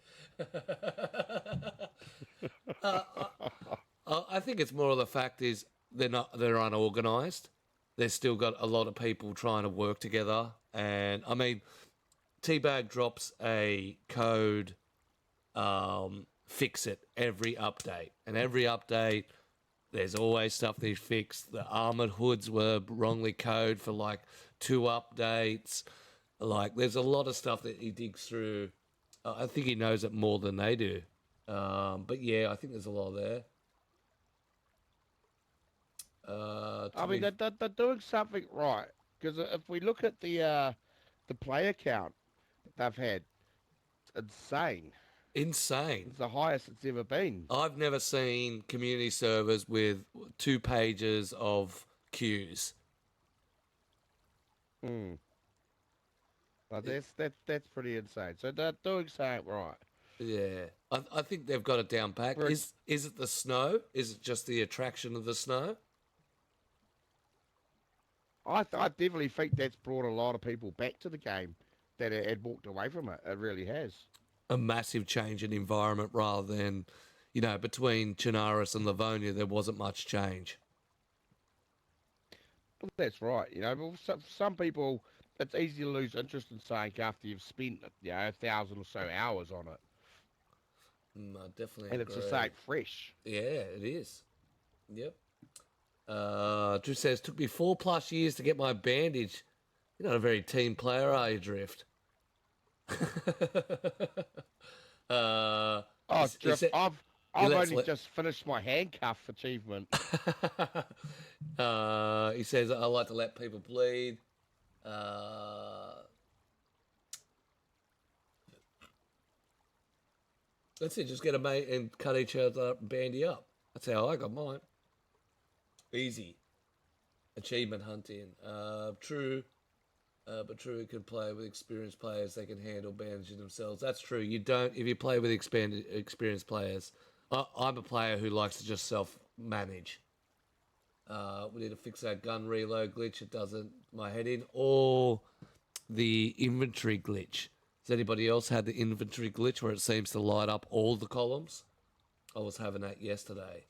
I think it's more of the fact is they're unorganised. They've still got a lot of people trying to work together. And I mean, Teabag drops a code, fix it every update. And every update, there's always stuff they fixed. The armored hoods were wrongly coded for like 2 updates. Like, there's a lot of stuff that he digs through. I think he knows it more than they do. But yeah, I think there's a lot there. I mean, they're doing something right, because if we look at the player count they've had, it's insane. Insane. It's the highest it's ever been. I've never seen community servers with 2 pages of queues. But that's pretty insane. So they're doing something right. Yeah, I think they've got it down pat. Is it the snow? Is it just the attraction of the snow? I definitely think that's brought a lot of people back to the game that had walked away from it. It really has. A massive change in environment rather than, between Chinaris and Livonia, there wasn't much change. Well, that's right. But some people, it's easy to lose interest in something after you've spent 1,000 or so hours on it. I definitely and agree. It's just like fresh. Yeah, it is. Yep. Drew says, took me 4+ years to get my bandage. You're not a very team player, are you, Drift? Drift, I've only just finished my handcuff achievement. He says, I like to let people bleed. That's it, just get a mate and cut each other up and bandy up. That's how I got mine. Easy. Achievement hunting. True. But true, you can play with experienced players. They can handle bandaging themselves. That's true. You don't, if you play with experienced players. I'm a player who likes to just self-manage. We need to fix that gun reload glitch. It doesn't my head in. Or the inventory glitch. Has anybody else had the inventory glitch where it seems to light up all the columns? I was having that yesterday.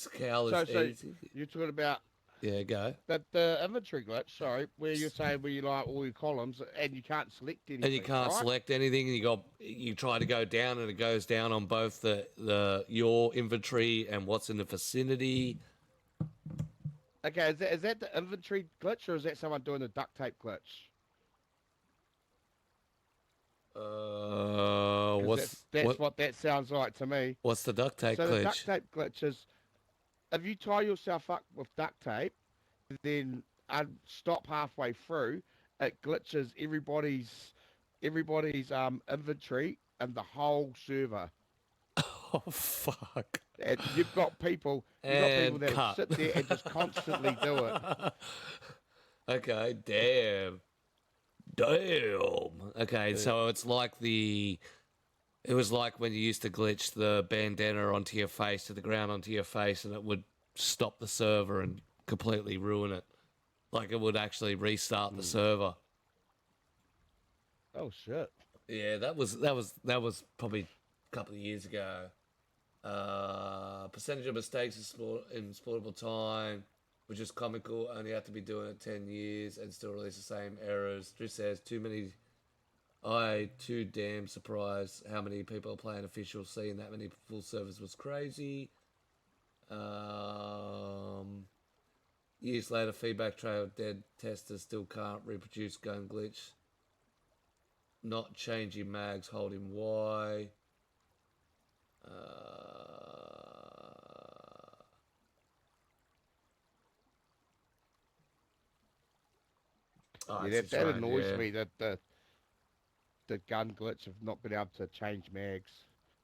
Scowl So, is so easy. you're talking about Yeah, go. the inventory glitch, sorry, where you're saying where you like all your columns and you can't select anything, And you can't right? select anything, and you try to go down, and it goes down on both your inventory and what's in the vicinity. Okay, is that the inventory glitch or is that someone doing the duct tape glitch? Because that's what that sounds like to me. what's the duct tape So the duct glitch? tape glitch is if you tie yourself up with duct tape, then stop halfway through, it glitches everybody's inventory and the whole server. Oh fuck! And And that'll cut. sit there and just constantly do it. Okay, damn. Okay, so it was like when you used to glitch the bandana onto your face, to the ground onto your face, and it would stop the server and completely ruin it. Like it would actually restart the server. Oh shit! Yeah, that was probably a couple of years ago. Percentage of mistakes in exportable time, which is comical. Only have to be doing it 10 years and still release the same errors. Drew says too many. Too damn surprised how many people are playing official. Seeing that many full servers was crazy. Years later, feedback trail dead testers still can't reproduce gun glitch. Not changing mags holding Y. Yeah, that annoys me that the gun glitch of not being able to change mags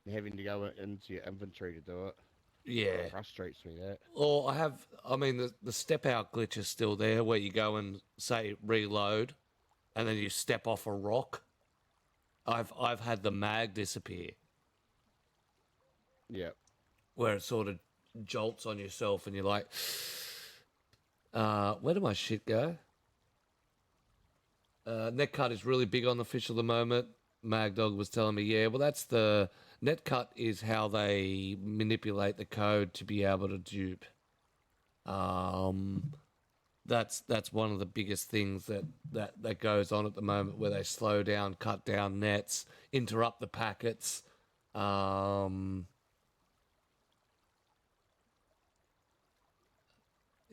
and having to go into your inventory to do it. Yeah. It frustrates me that. Or the step out glitch is still there where you go and say reload and then you step off a rock. I've had the mag disappear. Yeah. Where it sort of jolts on yourself and you're like, where did my shit go? Netcut is really big on the fish at the moment. Magdog was telling me, yeah, well, that's the netcut is how they manipulate the code to be able to dupe. That's one of the biggest things that goes on at the moment, where they slow down, cut down nets, interrupt the packets.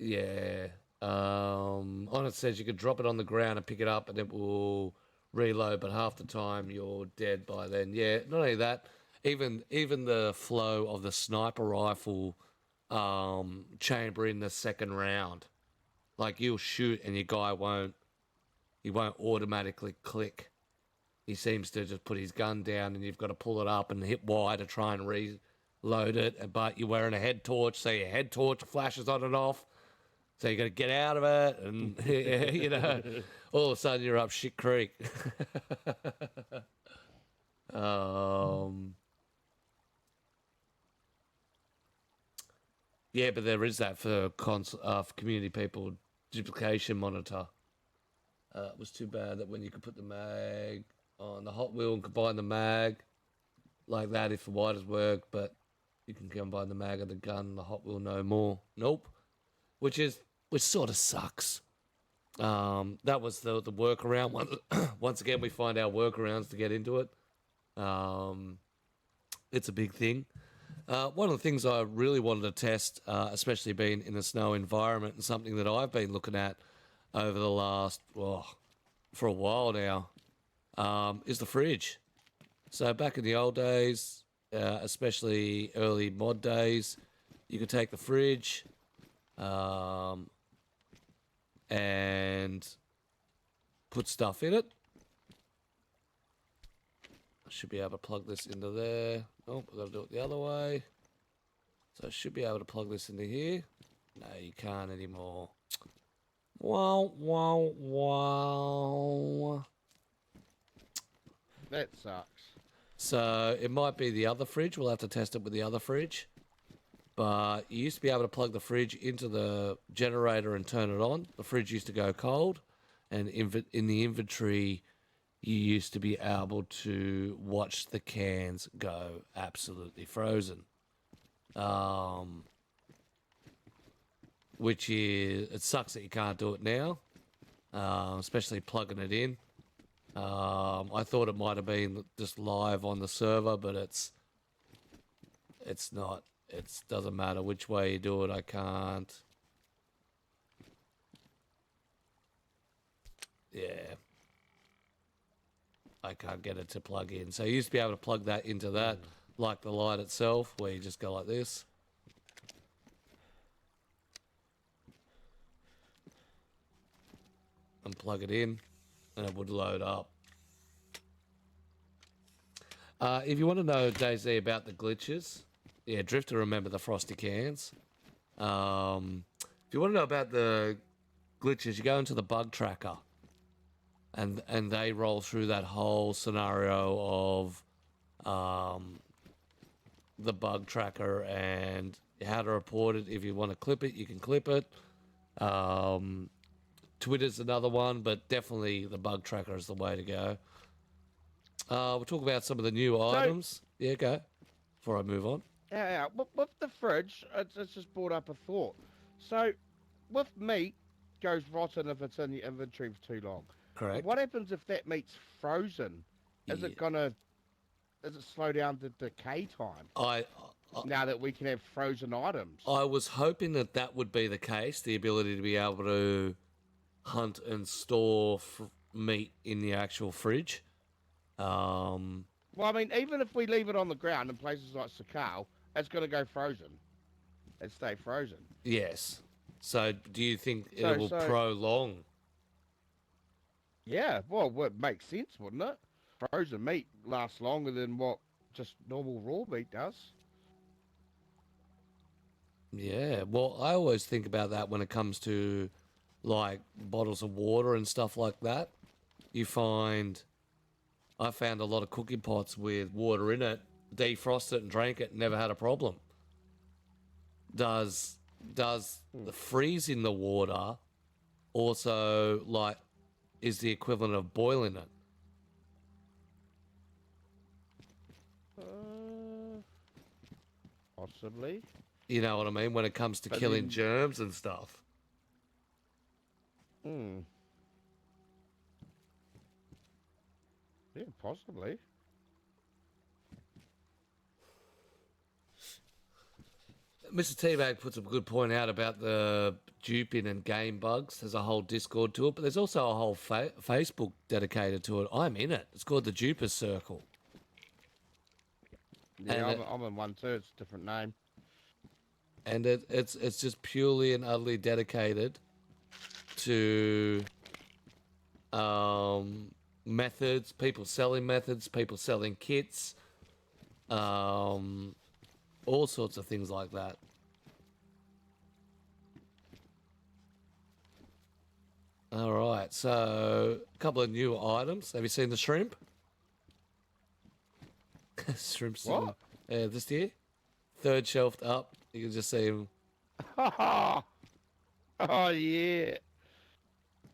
Yeah. On it says you could drop it on the ground and pick it up and it will reload, but half the time you're dead by then. Yeah, not only that, even the flow of the sniper rifle chamber in the second round. Like you'll shoot and your guy won't automatically click. He seems to just put his gun down and you've got to pull it up and hit Y to try and reload it, but you're wearing a head torch, so your head torch flashes on and off. So you got to get out of it, and you know, all of a sudden you're up shit creek. Yeah, but there is that for community people, duplication monitor. It was too bad that when you could put the mag on the Hot Wheel and combine the mag like that, if the wires work, but you can combine the mag and the gun and the Hot Wheel no more. Nope. Which sort of sucks. That was the workaround. Once again, we find our workarounds to get into it. It's a big thing. One of the things I really wanted to test, especially being in a snow environment, and something that I've been looking at over the last, for a while now, is the fridge. So back in the old days, especially early mod days, you could take the fridge, and put stuff in it. I should be able to plug this into there. Oh, we've got to do it the other way. So I should be able to plug this into here. No, you can't anymore. Wow, wow, wow. That sucks. So it might be the other fridge. We'll have to test it with the other fridge. But you used to be able to plug the fridge into the generator and turn it on. The fridge used to go cold. And in the inventory, you used to be able to watch the cans go absolutely frozen. which is, it sucks that you can't do it now, especially plugging it in. I thought it might have been just live on the server, but it's not. It doesn't matter which way you do it. I can't. Yeah. I can't get it to plug in. So you used to be able to plug that into that, like the light itself, where you just go like this. And plug it in, and it would load up. If you want to know, DayZ, about the glitches, yeah, Drifter, remember the frosty cans. If you want to know about the glitches, you go into the bug tracker, and they roll through that whole scenario of the bug tracker and how to report it. If you want to clip it, you can clip it. Twitter's another one, but definitely the bug tracker is the way to go. We'll talk about some of the new items. Yeah, go. Before I move on. Yeah. With the fridge, it's just brought up a thought. So, with meat, goes rotten if it's in your inventory for too long. Correct. What happens if that meat's frozen? Is it slow down the decay time? Now that we can have frozen items. I was hoping that would be the case, the ability to be able to hunt and store meat in the actual fridge. Well, I mean, even if we leave it on the ground in places like Sakal, it's going to go frozen and stay frozen. Yes. So do you think it will prolong? Yeah, well, it makes sense, wouldn't it? Frozen meat lasts longer than what just normal raw meat does. Yeah, well, I always think about that when it comes to, like, bottles of water and stuff like that. I found a lot of cooking pots with water in it, defrost it and drank it, never had a problem. Does the freeze in the water also, like, is the equivalent of boiling it? Possibly. You know what I mean? When it comes to killing germs and stuff. Yeah, possibly. Mr. Teabag puts a good point out about the duping and game bugs. There's a whole Discord to it, but there's also a whole Facebook dedicated to it. I'm in it. It's called the Dupers Circle. Yeah, I'm in one too. It's a different name. And it's just purely and utterly dedicated to methods, people selling kits, all sorts of things like that. All right, so a couple of new items. Have you seen the shrimp? Shrimp's what? This year, third shelved up. You can just see him. Oh yeah.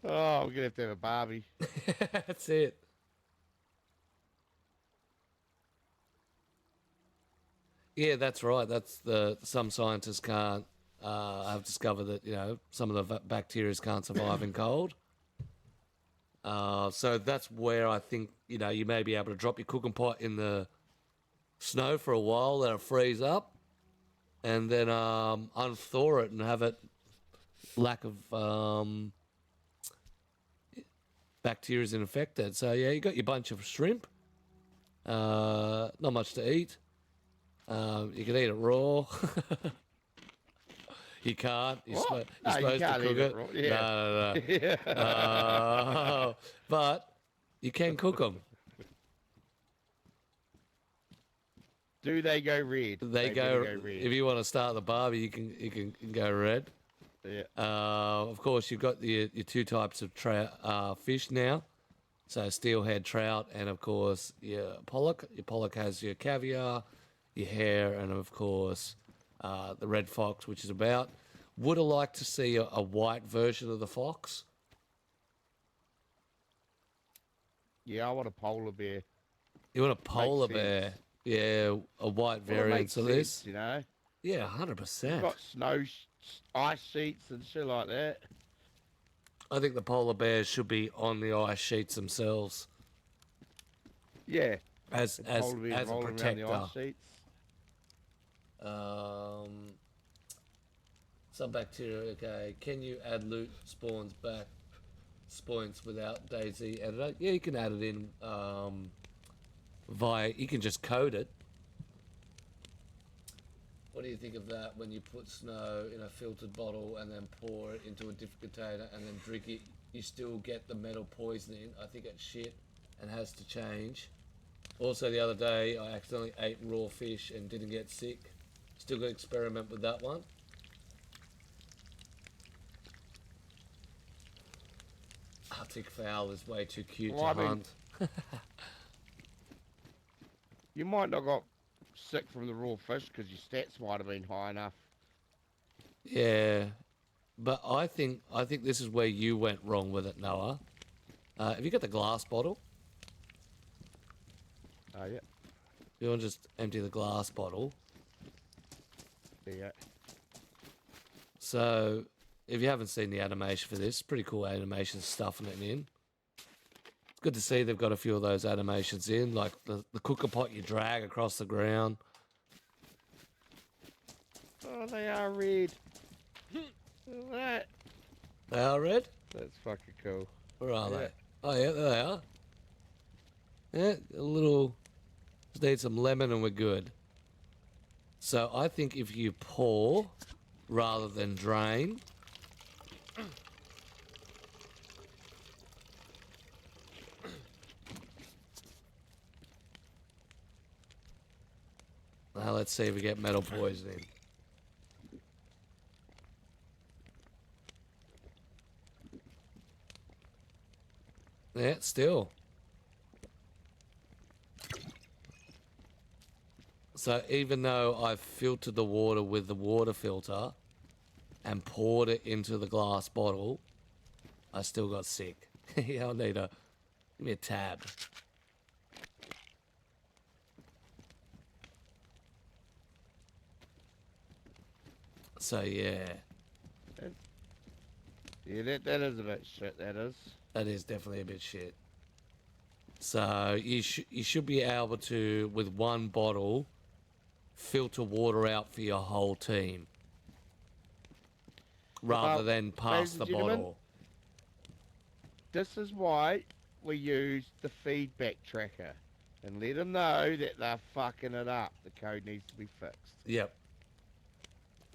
Oh, we're gonna have to have a Barbie. That's it. Yeah, that's right. That's some scientists can't have discovered that some of the bacteria can't survive in cold. So that's where I think you may be able to drop your cooking pot in the snow for a while, let it freeze up, and then unthaw it and have it lack of bacteria is infected. So yeah, you got your bunch of shrimp. Not much to eat. You can eat it raw. You can't. You're supposed to cook it. Raw. Yeah. No. Yeah. But you can cook them. Do they go red? They go red. If you want to start the barbie, you can go red. Yeah. Of course, you've got your two types of fish now. So steelhead trout, and of course your pollock. Your pollock has your caviar, your hare, and of course the red fox, which is about. Would have liked to see a white version of the fox. Yeah, I want a polar bear. You want a polar bear? Yeah, a white variant of this. You know? Yeah, 100%. You've got ice sheets and shit like that. I think the polar bears should be on the ice sheets themselves Yeah, as and as polar bears as a rolling around the protector. ice sheets. Some bacteria. Okay, can you add loot spawns back spawns without DayZ editor? Yeah, you can add it in via. You can just code it. What do you think of that when you put snow in a filtered bottle and then pour it into a different container and then drink it? You still get the metal poisoning. I think it's shit and has to change. Also, the other day I accidentally ate raw fish and didn't get sick. Still got to experiment with that one. Arctic fowl is way too cute Well, to I mean- hunt. You might not got sick from the raw fish because your stats might have been high enough. Yeah, but I think this is where you went wrong with it, Noah. Have you got the glass bottle? Oh, yeah. You want to just empty the glass bottle. There you go. So, if you haven't seen the animation for this, pretty cool animation stuffing it in. It's good to see they've got a few of those animations in, like the cooker pot you drag across the ground. Oh, they are red. Look at that. They are red? That's fucking cool. Where are Yeah. they? Oh, yeah, there they are. Yeah, a little... Just need some lemon and we're good. So I think if you pour rather than drain... Now let's see if we get metal poisoning. Yeah, still. So even though I've filtered the water with the water filter and poured it into the glass bottle, I still got sick. Yeah, I'll need a... Give me a tab. So yeah, Yeah, that is a bit shit, that is. that is definitely a bit shit. So you should be able to, with one bottle, filter water out for your whole team, rather than pass ladies the and gentlemen, bottle. This is why we use the feedback tracker and let them know that they're fucking it up. The code needs to be fixed. Yep.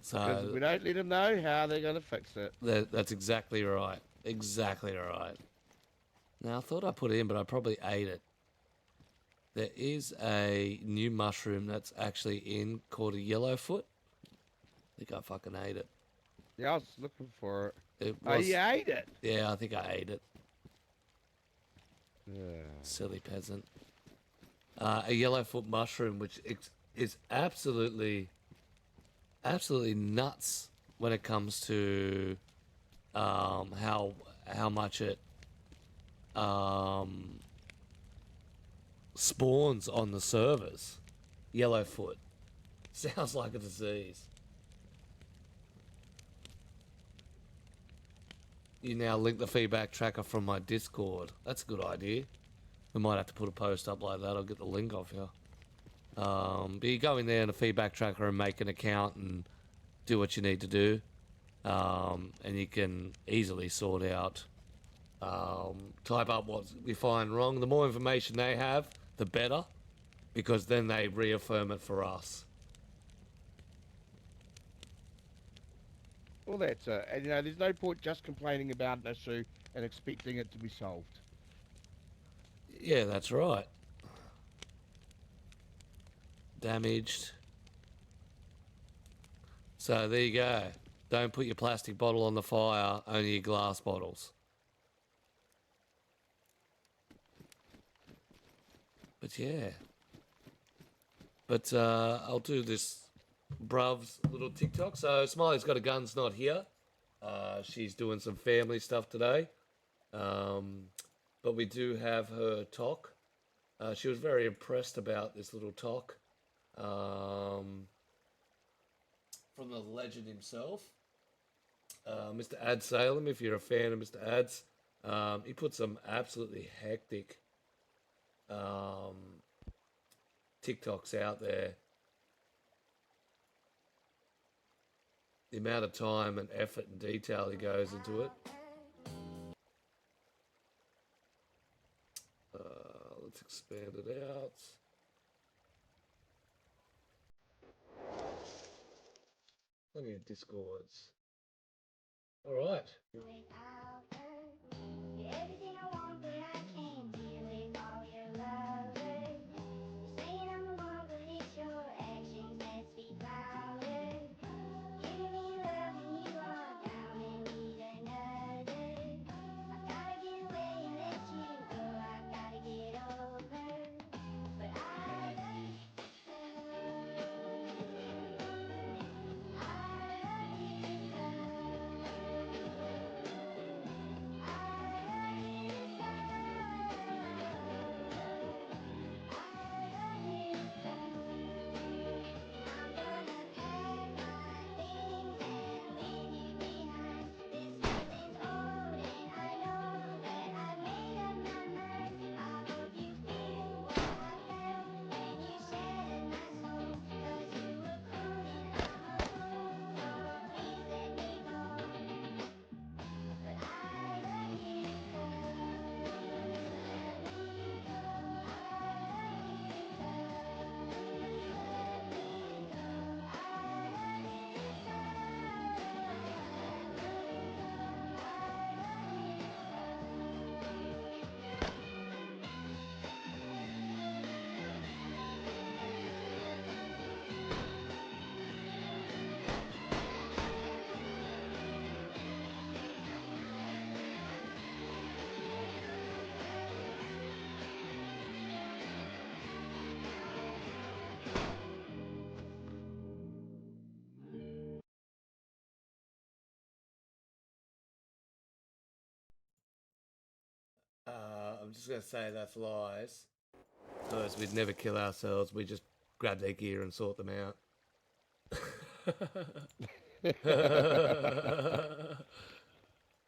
Because if we So don't let them know, how are they going to fix it? that's exactly right. Exactly right. Now I thought I put it in, but I probably ate it. There is a new mushroom that's actually in called a yellowfoot. I think I fucking ate it. Yeah, I was looking for it. It Oh, was, you ate it? yeah, I think I ate it. Yeah. Silly peasant. A yellowfoot mushroom, which is absolutely nuts when it comes to how much it spawns on the servers. Yellowfoot sounds like a disease. You now link the feedback tracker from my Discord. That's a good idea. We might have to put a post up like that. I'll get the link off you. But you go in there in the feedback tracker and make an account and do what you need to do. And you can easily sort out, type up what you find wrong. The more information they have, the better, because then they reaffirm it for us. Well, that's it. And, you know, there's no point just complaining about an issue and expecting it to be solved. Yeah, that's right. Damaged. So there you go. Don't put your plastic bottle on the fire, only your glass bottles. But yeah. But I'll do this bruv's little TikTok. So Smiley's got a gun's not here. She's doing some family stuff today. But we do have her talk. She was very impressed about this little talk from the legend himself. Mr. Ad Salem, if you're a fan of Mr. Ads, he put some absolutely hectic TikToks out there. The amount of time and effort and detail he goes into it. Let's expand it out. Plenty of Discords. All right. Everything I want, but I can't deal with all your lovers. You're saying I'm the one, but it's your actions that speak louder. Giving me love when you are down and need another. I gotta get away and let you go. I gotta get over, but I love you. I'm just going to say that's lies. Because we'd never kill ourselves. We just grab their gear and sort them out.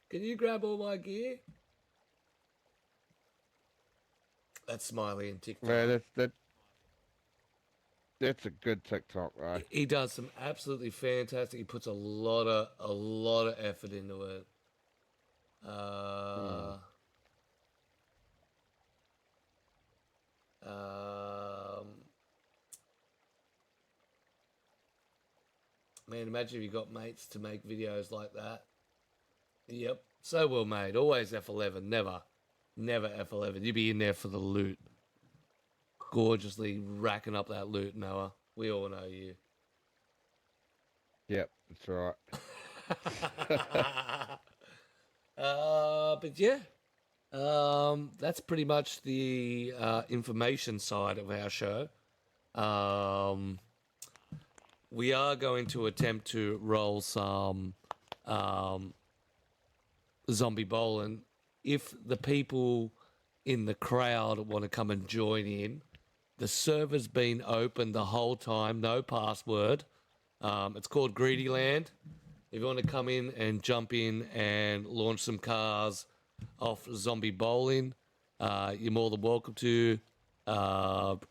Can you grab all my gear? That's Smiley and TikTok. Man, that's a good TikTok, right? He does some absolutely fantastic. He puts a lot of effort into it. Man, imagine if you got mates to make videos like that. Yep, so well made. Always F11, never F11. You'd be in there for the loot. Gorgeously racking up that loot, Noah. We all know you. Yep, that's right. But yeah, that's pretty much the information side of our show. We are going to attempt to roll some zombie bowling. If the people in the crowd want to come and join in, the server's been open the whole time, no password. It's called Greedy Land. If you want to come in and jump in and launch some cars off zombie bowling, you're more than welcome to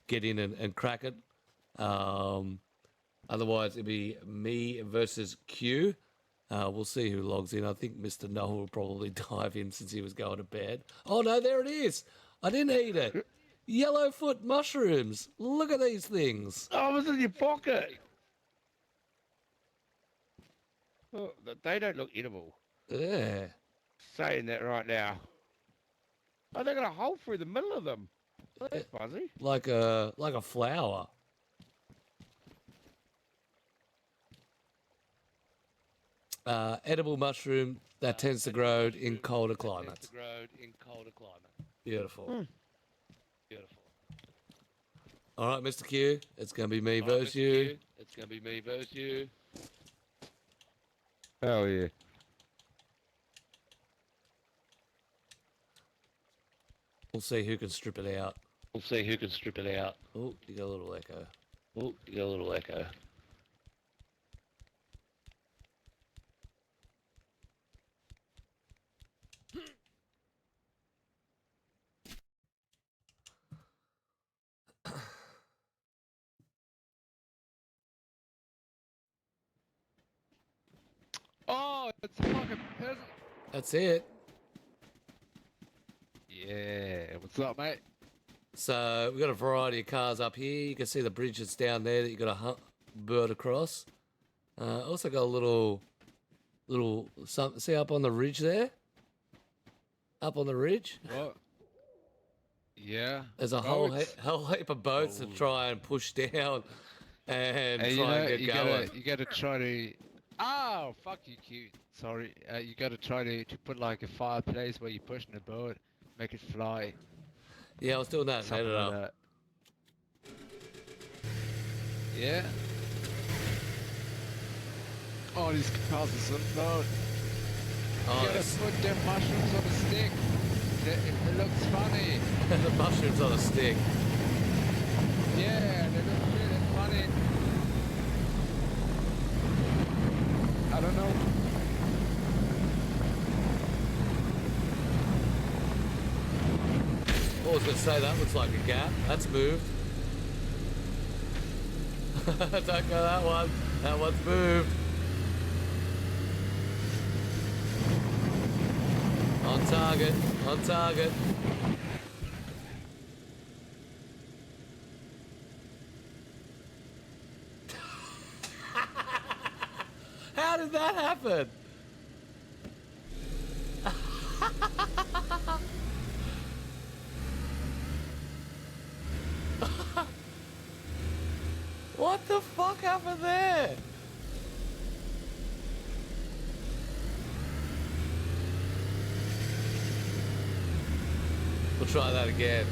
get in and crack it. Otherwise, it'll be me versus Q. We'll see who logs in. I think Mr. Noah will probably dive in since he was going to bed. Oh, no, there it is. I didn't eat it. Yellowfoot mushrooms. Look at these things. Oh, it was in your pocket. Oh, they don't look edible. Yeah. Saying that right now. Oh, they got a hole through the middle of them. Oh, that's fuzzy. Like a flower. Edible mushroom that tends to grow in colder climates. Beautiful. Beautiful. All right, Mr. Q, it's going to be me versus you. It's gonna be me versus you. Hell yeah. We'll see who can strip it out. We'll see who can strip it out. Oh, you got a little echo. Oh, you got a little echo. Oh, it's a fucking peasant. That's it. Yeah, what's up, mate? So we've got a variety of cars up here. You can see the bridge that's down there that you got to bird across. Also got a little something. See up on the ridge there? Up on the ridge? What? Yeah. There's a whole heap of boats to try and push down and Hey, try and get you going. you gotta try to. Oh, fuck you, cute. Sorry. You gotta try to put like a fireplace where you're pushing the boat, make it fly. Yeah, I was doing that. Made Something it like up. that. Yeah. Oh, these cars are so loud. Oh, You gotta put them mushrooms on a stick. It looks funny. the mushrooms on a stick. Yeah, they look really funny. I don't know. I was going to say that looks like a gap. That's moved. Don't go that one. That one's moved. On target. On target. How did that happen? What the fuck happened there? We'll try that again.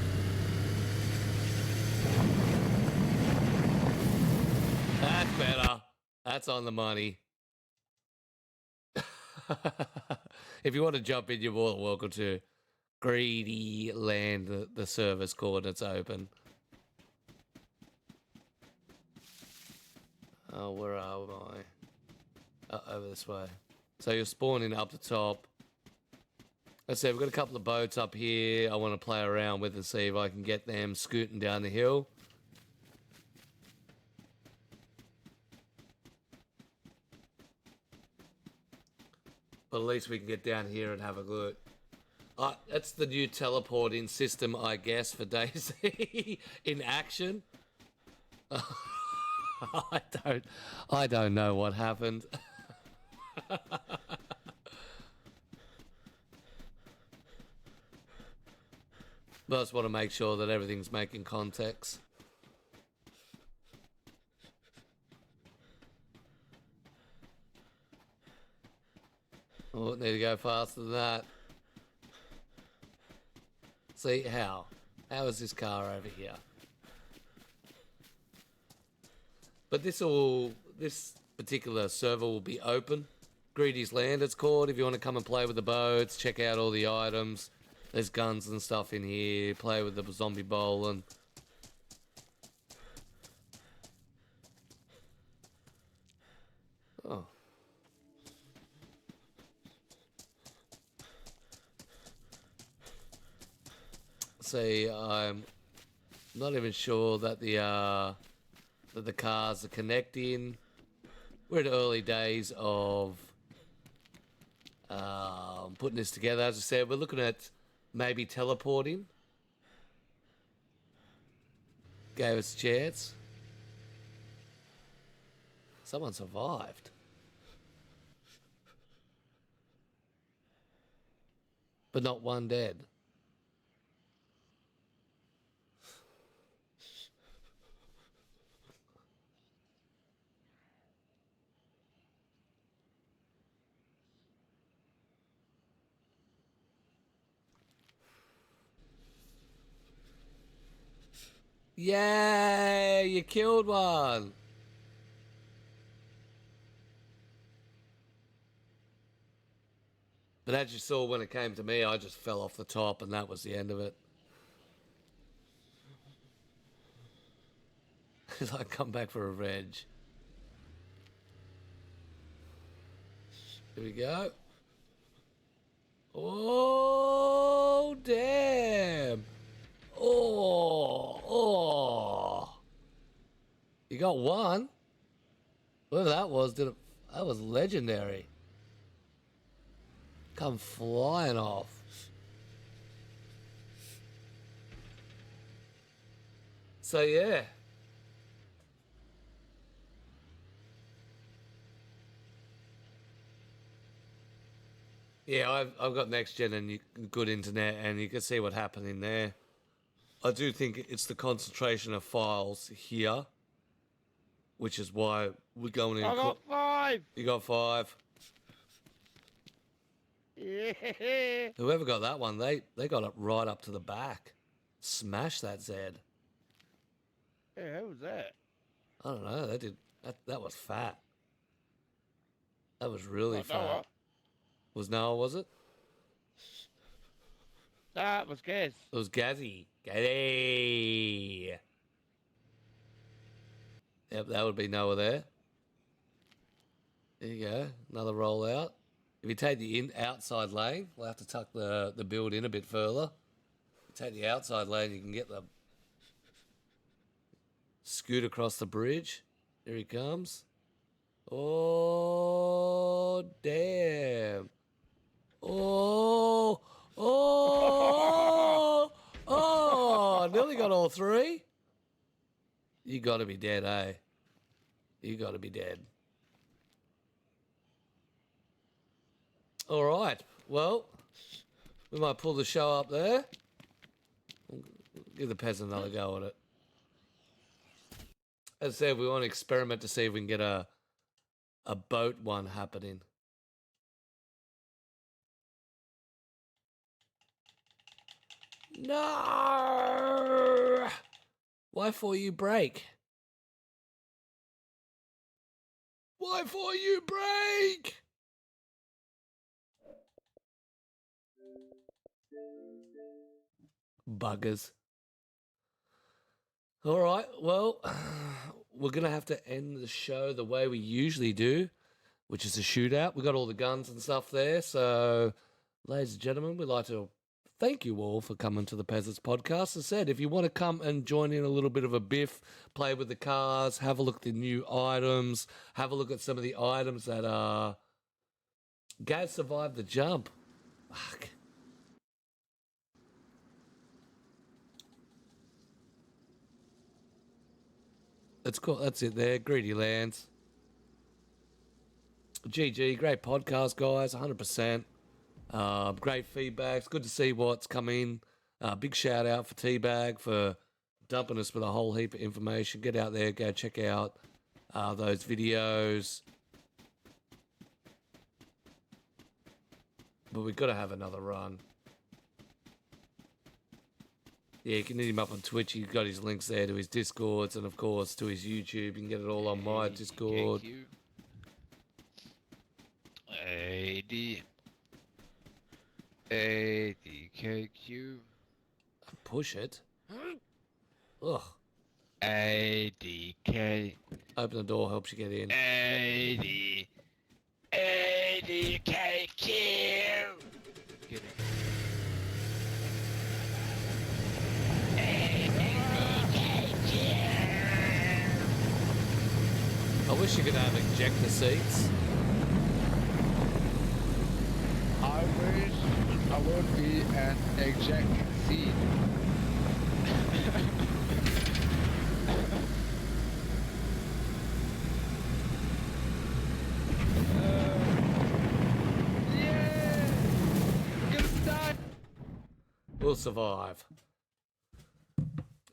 That's better. That's on the money. If you want to jump in, you're more than welcome to. Greedy land, the service coordinates open. Oh, where am I? Over this way. So you're spawning up the top. Let's say we've got a couple of boats up here I want to play around with and see if I can get them scooting down the hill. But at least we can get down here and have a look. That's the new teleporting system, I guess, for DayZ in action. I don't know what happened. But I just want to make sure that everything's making context. Oh, need to go faster than that. See, how? How is this car over here? But this particular server will be open. Greedy's Land, it's called. If you want to come and play with the boats, check out all the items. There's guns and stuff in here. Play with the zombie bowling. Oh. See, I'm not even sure that the cars are connecting. We're in the early days of putting this together. As I said, we're looking at maybe teleporting. Gave us a chance. Someone survived. But not one dead. Yay! You killed one! But as you saw when it came to me, I just fell off the top and that was the end of it. It's like, come back for revenge. Here we go. Oh, damn! Oh! You got one? Whatever that was, that was legendary. come flying off. So yeah. Yeah, I've got next gen and good internet, and you can see what happened in there. I do think it's the concentration of files here, which is why we're going in. I got 5. You got 5. Yeah. Whoever got that one, they got it right up to the back. Smash that Z. Yeah, who was that? I don't know. They did that was fat. That was really Not fat. Noah. Was Noah, was it? That was Gaz. It was Gazzy. Gazzy. Yep, that would be Noah there. There you go. Another rollout. If you take the outside lane, we'll have to tuck the build in a bit further. Take the outside lane, you can get the scoot across the bridge. Here he comes. Oh, damn. Oh, nearly got all 3. You got to be dead, eh? You got to be dead. All right. Well, we might pull the show up there. Give the peasant another go at it. As I said, we want to experiment to see if we can get a boat one happening. No! Why for you break? Why for you break? Buggers. All right, well, we're going to have to end the show the way we usually do, which is a shootout. We got all the guns and stuff there. So, ladies and gentlemen, we'd like to thank you all for coming to the Peasants Podcast. As I said, if you want to come and join in a little bit of a biff, play with the cars, have a look at the new items, have a look at some of the items that Gaz survived the jump. Fuck. That's cool. That's it there. Greedy Lands. GG. Great podcast, guys. 100%. Great feedback. It's good to see what's come in. Big shout out for Teabag for dumping us with a whole heap of information. Get out there. Go check out those videos. But we've got to have another run. Yeah, you can hit him up on Twitch. He's got his links there to his Discords and, of course, to his YouTube. You can get it all on my Discord. ADKQ. Push it. Ugh. ADK. Open the door, helps you get in. ADKQ. Get it. I wish you could have ejector seats. I wish I would be an eject seat. Yeah! Gonna die! We'll survive.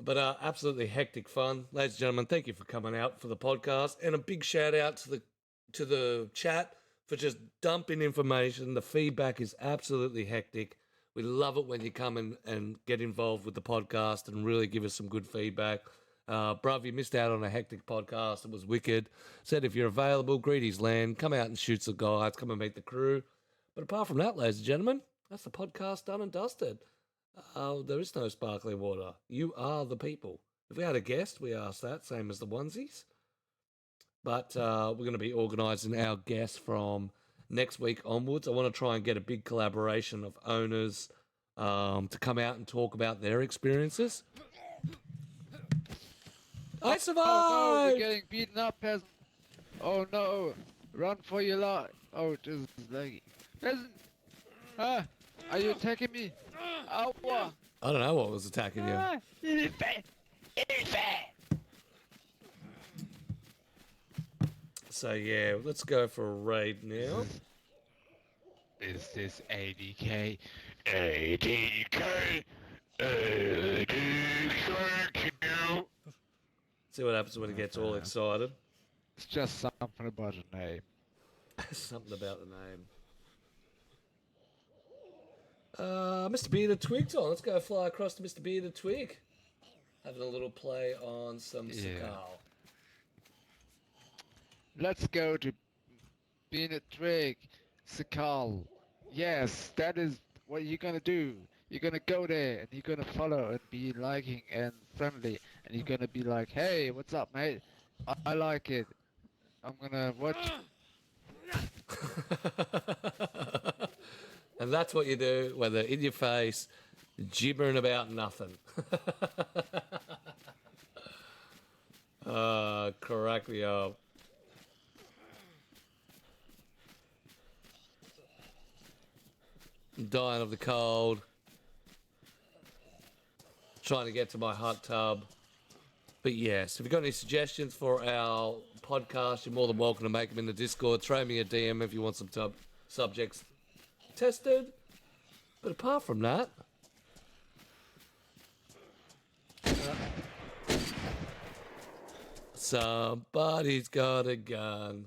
But absolutely hectic fun. Ladies and gentlemen, thank you for coming out for the podcast. And a big shout out to the chat for just dumping information. The feedback is absolutely hectic. We love it when you come and get involved with the podcast and really give us some good feedback. Bruv, you missed out on a hectic podcast. It was wicked. Said if you're available, Greedy's Land, come out and shoot some guys, come and meet the crew. But apart from that, ladies and gentlemen, that's the podcast done and dusted. There is no sparkling water. You are the people. If we had a guest, we ask that, same as the onesies. But we're going to be organising our guests from next week onwards. I want to try and get a big collaboration of owners to come out and talk about their experiences. I survived! Oh no, we're getting beaten up, peasant. Oh no, run for your life. Oh, it is laggy. Peasant, Ah, are you attacking me? Ow! I don't know what was attacking you. So yeah, let's go for a raid now. Is this ADK? ADK! ADK! See what happens when he gets all excited. It's just something about a name. Something about the name. Mr. Bearded Twig's on. Let's go fly across to Mr. Bearded Twig. Having a little play on some Yeah. Sakal. Let's go to being a twig, Sakal. Yes, that is what you're gonna do. You're gonna go there and you're gonna follow and be liking and friendly and you're gonna be like, hey, what's up, mate? I like it. I'm gonna watch. And that's what you do when they're in your face, gibbering about nothing. Crack me up. I'm dying of the cold. Trying to get to my hot tub. But yes, if you've got any suggestions for our podcast, you're more than welcome to make them in the Discord. Throw me a DM if you want some subjects tested. But apart from that, somebody's got a gun.